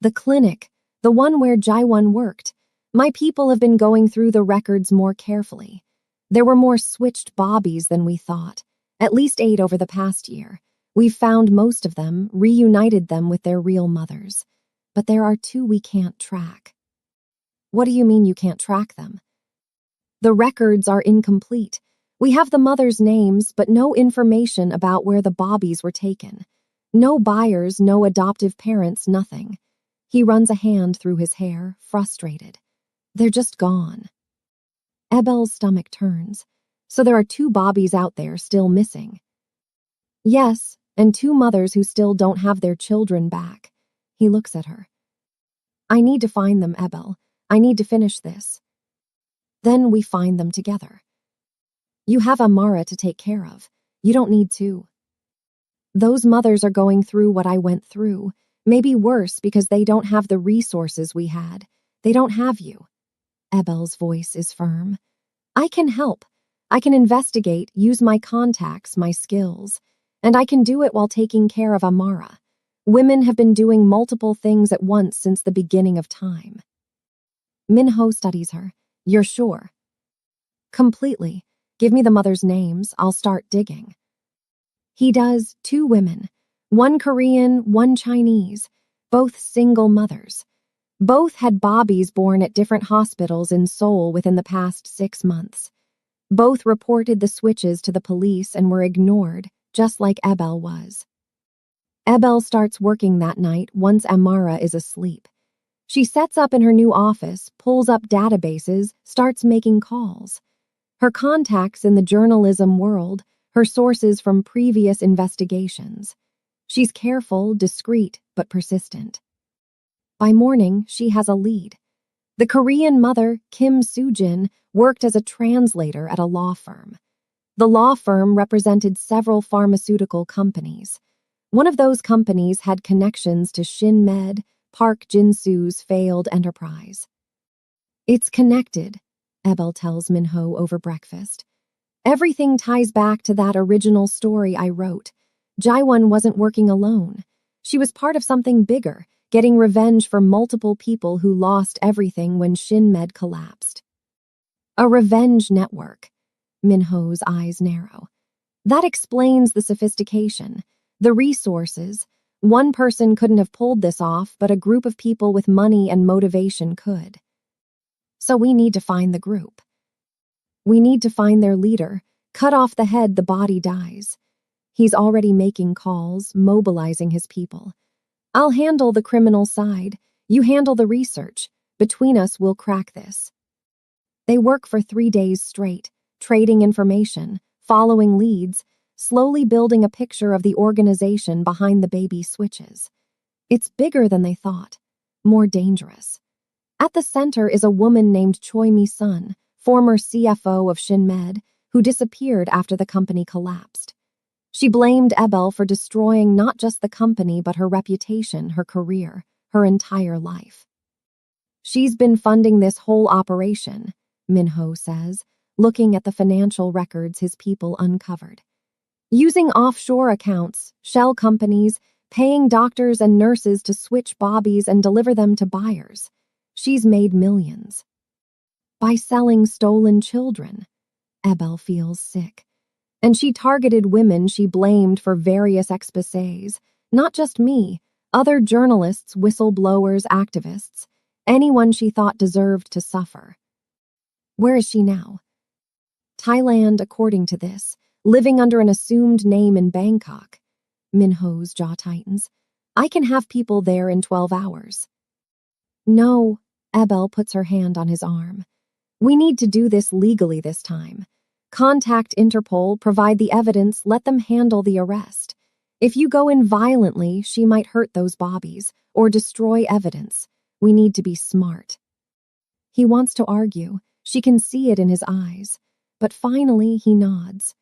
"The clinic, the one where Jaiwan worked. My people have been going through the records more carefully. There were more switched bobbies than we thought, at least 8 over the past year. We've found most of them, reunited them with their real mothers. But there are 2 we can't track." "What do you mean you can't track them?" "The records are incomplete. We have the mothers' names, but no information about where the bobbies were taken. No buyers, no adoptive parents, nothing." He runs a hand through his hair, frustrated. "They're just gone." Ebel's stomach turns. "So there are 2 bobbies out there still missing?" "Yes, and 2 mothers who still don't have their children back." He looks at her. "I need to find them, Ebel. I need to finish this." "Then we find them together." "You have Amara to take care of. You don't need to." "Those mothers are going through what I went through, maybe worse because they don't have the resources we had. They don't have you." Ebel's voice is firm. "I can help. I can investigate, use my contacts, my skills. And I can do it while taking care of Amara. Women have been doing multiple things at once since the beginning of time." Minho studies her. "You're sure?" "Completely. Give me the mothers' names. I'll start digging." He does. 2 women. 1 Korean, 1 Chinese. Both single mothers. Both had bobbies born at different hospitals in Seoul within the past 6 months. Both reported the switches to the police and were ignored, just like Ebel was. Ebel starts working that night once Amara is asleep. She sets up in her new office, pulls up databases, starts making calls. Her contacts in the journalism world, her sources from previous investigations. She's careful, discreet, but persistent. By morning, she has a lead. The Korean mother, Kim Soo-jin, worked as a translator at a law firm. The law firm represented several pharmaceutical companies. One of those companies had connections to Shin Med, Park Jin-soo's failed enterprise. "It's connected," Ebel tells Minho over breakfast. "Everything ties back to that original story I wrote. Jaiwan wasn't working alone. She was part of something bigger, getting revenge for multiple people who lost everything when Shin Med collapsed." "A revenge network." Minho's eyes narrow. "That explains the sophistication, the resources. One person couldn't have pulled this off, but a group of people with money and motivation could. So we need to find the group. We need to find their leader. Cut off the head, the body dies." He's already making calls, mobilizing his people. "I'll handle the criminal side. You handle the research. Between us, we'll crack this." They work for 3 days straight, trading information, following leads, slowly building a picture of the organization behind the baby switches. It's bigger than they thought, more dangerous. At the center is a woman named Choi Mi-sun, former CFO of Shin Med, who disappeared after the company collapsed. She blamed Ebel for destroying not just the company but her reputation, her career, her entire life. "She's been funding this whole operation," Minho says, looking at the financial records his people uncovered. "Using offshore accounts, shell companies, paying doctors and nurses to switch bobbies and deliver them to buyers. She's made millions. By selling stolen children." Ebel feels sick. "And she targeted women she blamed for various exposés. Not just me, other journalists, whistleblowers, activists, anyone she thought deserved to suffer." "Where is she now?" "Thailand, according to this, living under an assumed name in Bangkok." Minho's jaw tightens. "I can have people there in 12 hours. "No," Ebel puts her hand on his arm. "We need to do this legally this time. Contact Interpol, provide the evidence, let them handle the arrest. If you go in violently, she might hurt those bobbies or destroy evidence. We need to be smart." He wants to argue. She can see it in his eyes. But finally, he nods.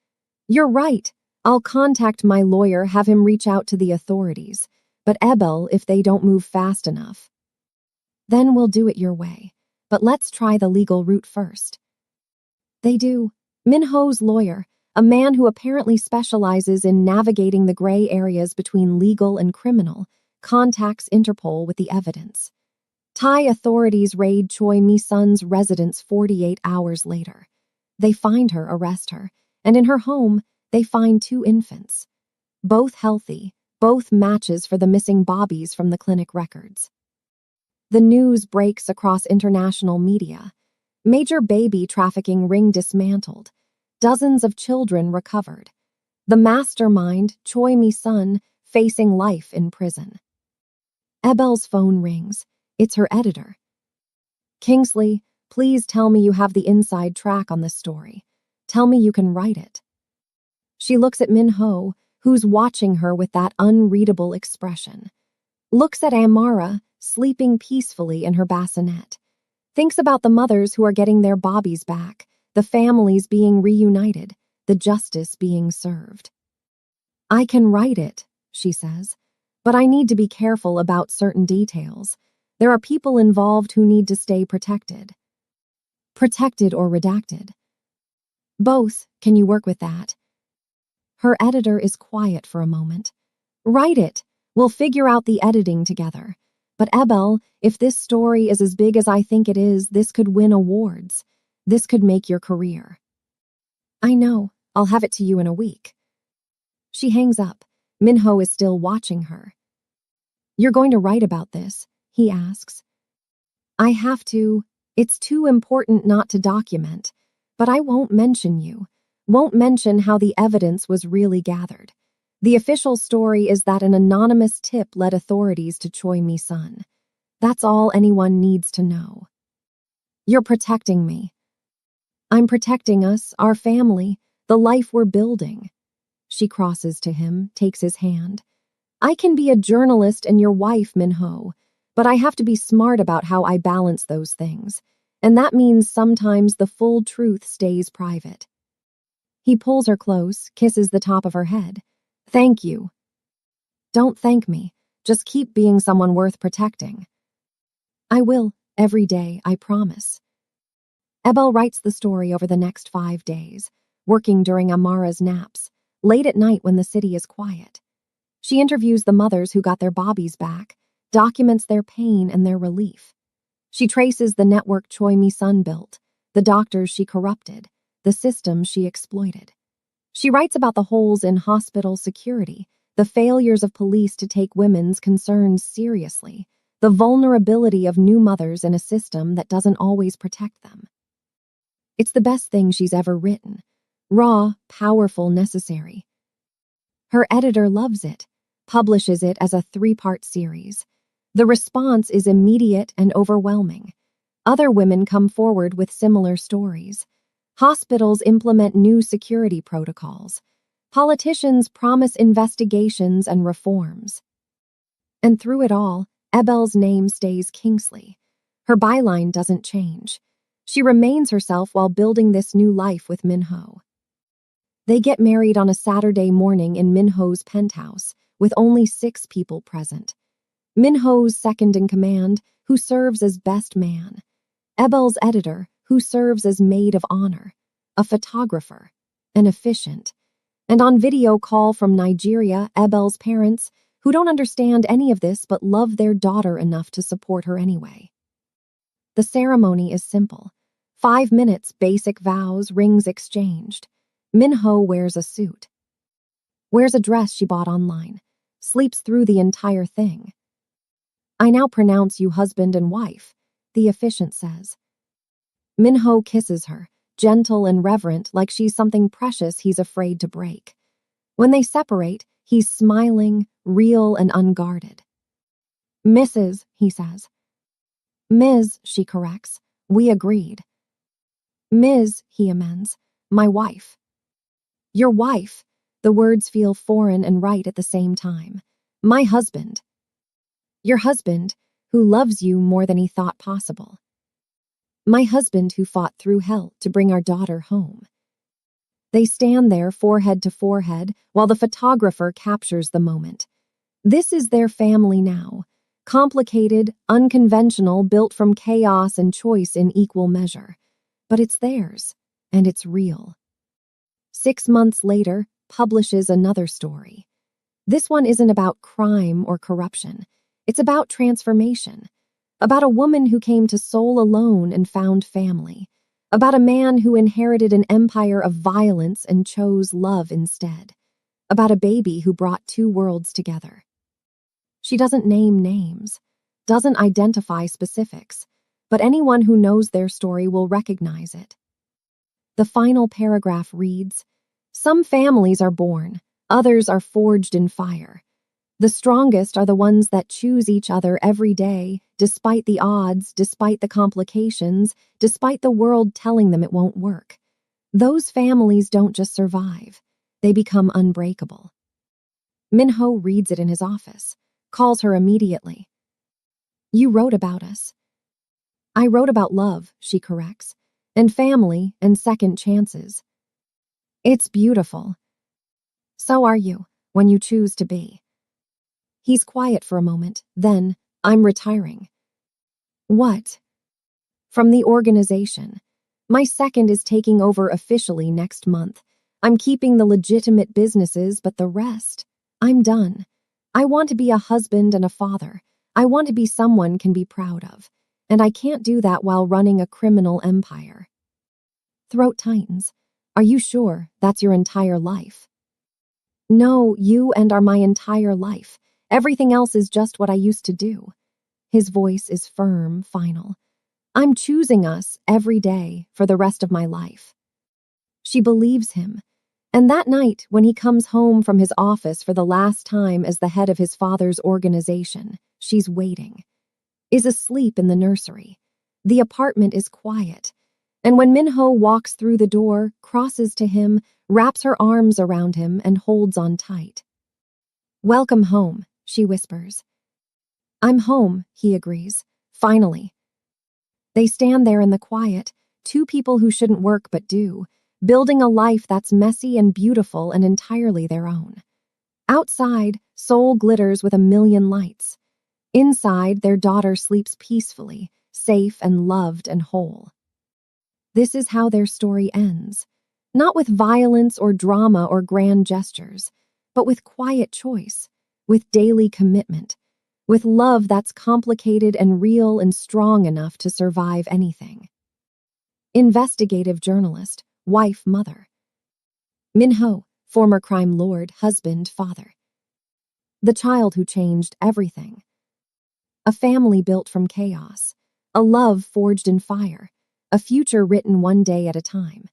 "You're right. I'll contact my lawyer, have him reach out to the authorities. But Ebel, if they don't move fast enough. Then we'll do it your way. But let's try the legal route first." They do. Minho's lawyer, a man who apparently specializes in navigating the gray areas between legal and criminal, contacts Interpol with the evidence. Thai authorities raid Choi Mi-sun's residence 48 hours later. They find her, arrest her, and in her home, they find 2 infants. Both healthy, both matches for the missing bobbies from the clinic records. The news breaks across international media. Major baby trafficking ring dismantled. Dozens of children recovered. The mastermind, Choi Mi-sun, facing life in prison. Ebel's phone rings. It's her editor. Kingsley, please tell me you have the inside track on this story. Tell me you can write it. She looks at Min-ho, who's watching her with that unreadable expression. Looks at Amara, sleeping peacefully in her bassinet. Thinks about the mothers who are getting their bobbies back, the families being reunited, the justice being served. I can write it, she says, but I need to be careful about certain details. There are people involved who need to stay protected. Protected or redacted? Both. Can you work with that? Her editor is quiet for a moment. Write it. We'll figure out the editing together. But Ebel, if this story is as big as I think it is, this could win awards. This could make your career. I know. I'll have it to you in a week. She hangs up. Min-ho is still watching her. You're going to write about this? He asks. I have to. It's too important not to document. But I won't mention you. Won't mention how the evidence was really gathered. The official story is that an anonymous tip led authorities to Choi Mi-sun. That's all anyone needs to know. You're protecting me. I'm protecting us, our family, the life we're building. She crosses to him, takes his hand. I can be a journalist and your wife, Min-ho, but I have to be smart about how I balance those things. And that means sometimes the full truth stays private. He pulls her close, kisses the top of her head. Thank you. Don't thank me. Just keep being someone worth protecting. I will, every day, I promise. Ebel writes the story over the next 5 days, working during Amara's naps, late at night when the city is quiet. She interviews the mothers who got their bobbies back, documents their pain and their relief. She traces the network Choi Mi-sun built, the doctors she corrupted, the systems she exploited. She writes about the holes in hospital security, the failures of police to take women's concerns seriously, the vulnerability of new mothers in a system that doesn't always protect them. It's the best thing she's ever written. Raw, powerful, necessary. Her editor loves it, publishes it as a 3-part series. The response is immediate and overwhelming. Other women come forward with similar stories. Hospitals implement new security protocols. Politicians promise investigations and reforms. And through it all, Ebel's name stays Kingsley. Her byline doesn't change. She remains herself while building this new life with Min-ho. They get married on a Saturday morning in Min-ho's penthouse, with only 6 people present. Min-ho's second-in-command, who serves as best man. Ebel's editor, who serves as maid of honor. A photographer. An officiant. And on video call from Nigeria, Ebel's parents, who don't understand any of this but love their daughter enough to support her anyway. The ceremony is simple. 5 minutes, basic vows, rings exchanged. Min-ho wears a suit. Wears a dress she bought online. Sleeps through the entire thing. I now pronounce you husband and wife, the officiant says. Min-ho kisses her, gentle and reverent like she's something precious he's afraid to break. When they separate, he's smiling, real and unguarded. Mrs., he says. Ms., she corrects. We agreed. Ms., he amends. My wife. Your wife. The words feel foreign and right at the same time. My husband. Your husband, who loves you more than he thought possible. My husband who fought through hell to bring our daughter home. They stand there forehead to forehead while the photographer captures the moment. This is their family now. Complicated, unconventional, built from chaos and choice in equal measure. But it's theirs, and it's real. 6 months later, publishes another story. This one isn't about crime or corruption. It's about transformation. About a woman who came to Seoul alone and found family. About a man who inherited an empire of violence and chose love instead. About a baby who brought two worlds together. She doesn't name names, doesn't identify specifics, but anyone who knows their story will recognize it. The final paragraph reads, "Some families are born, others are forged in fire. The strongest are the ones that choose each other every day, despite the odds, despite the complications, despite the world telling them it won't work. Those families don't just survive, they become unbreakable." Minho reads it in his office, calls her immediately. "You wrote about us." "I wrote about love," she corrects, "and family and second chances." "It's beautiful." "So are you, when you choose to be." He's quiet for a moment, then, "I'm retiring." "What?" "From the organization. My second is taking over officially next month. I'm keeping the legitimate businesses, but the rest, I'm done. I want to be a husband and a father. I want to be someone can be proud of. And I can't do that while running a criminal empire." Throat tightens. "Are you sure that's your entire life?" "No, you and are my entire life. Everything else is just what I used to do." His voice is firm, final. "I'm choosing us every day for the rest of my life." She believes him. And that night, when he comes home from his office for the last time as the head of his father's organization, she's waiting. Is asleep in the nursery. The apartment is quiet. And when Minho walks through the door, crosses to him, wraps her arms around him, and holds on tight. "Welcome home," she whispers. "I'm home," he agrees. Finally. They stand there in the quiet, two people who shouldn't work but do, building a life that's messy and beautiful and entirely their own. Outside, Seoul glitters with a million lights. Inside, their daughter sleeps peacefully, safe and loved and whole. This is how their story ends. Not with violence or drama or grand gestures, but with quiet choice, with daily commitment, with love that's complicated and real and strong enough to survive anything. Investigative journalist, wife, mother. Minho, former crime lord, husband, father. The child who changed everything. A family built from chaos, a love forged in fire, a future written one day at a time.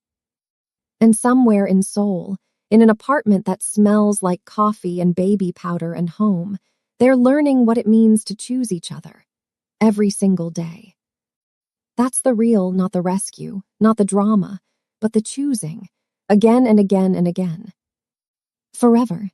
And somewhere in Seoul, in an apartment that smells like coffee and baby powder and home, they're learning what it means to choose each other, every single day. That's the real, not the rescue, not the drama, but the choosing, again and again and again. Forever.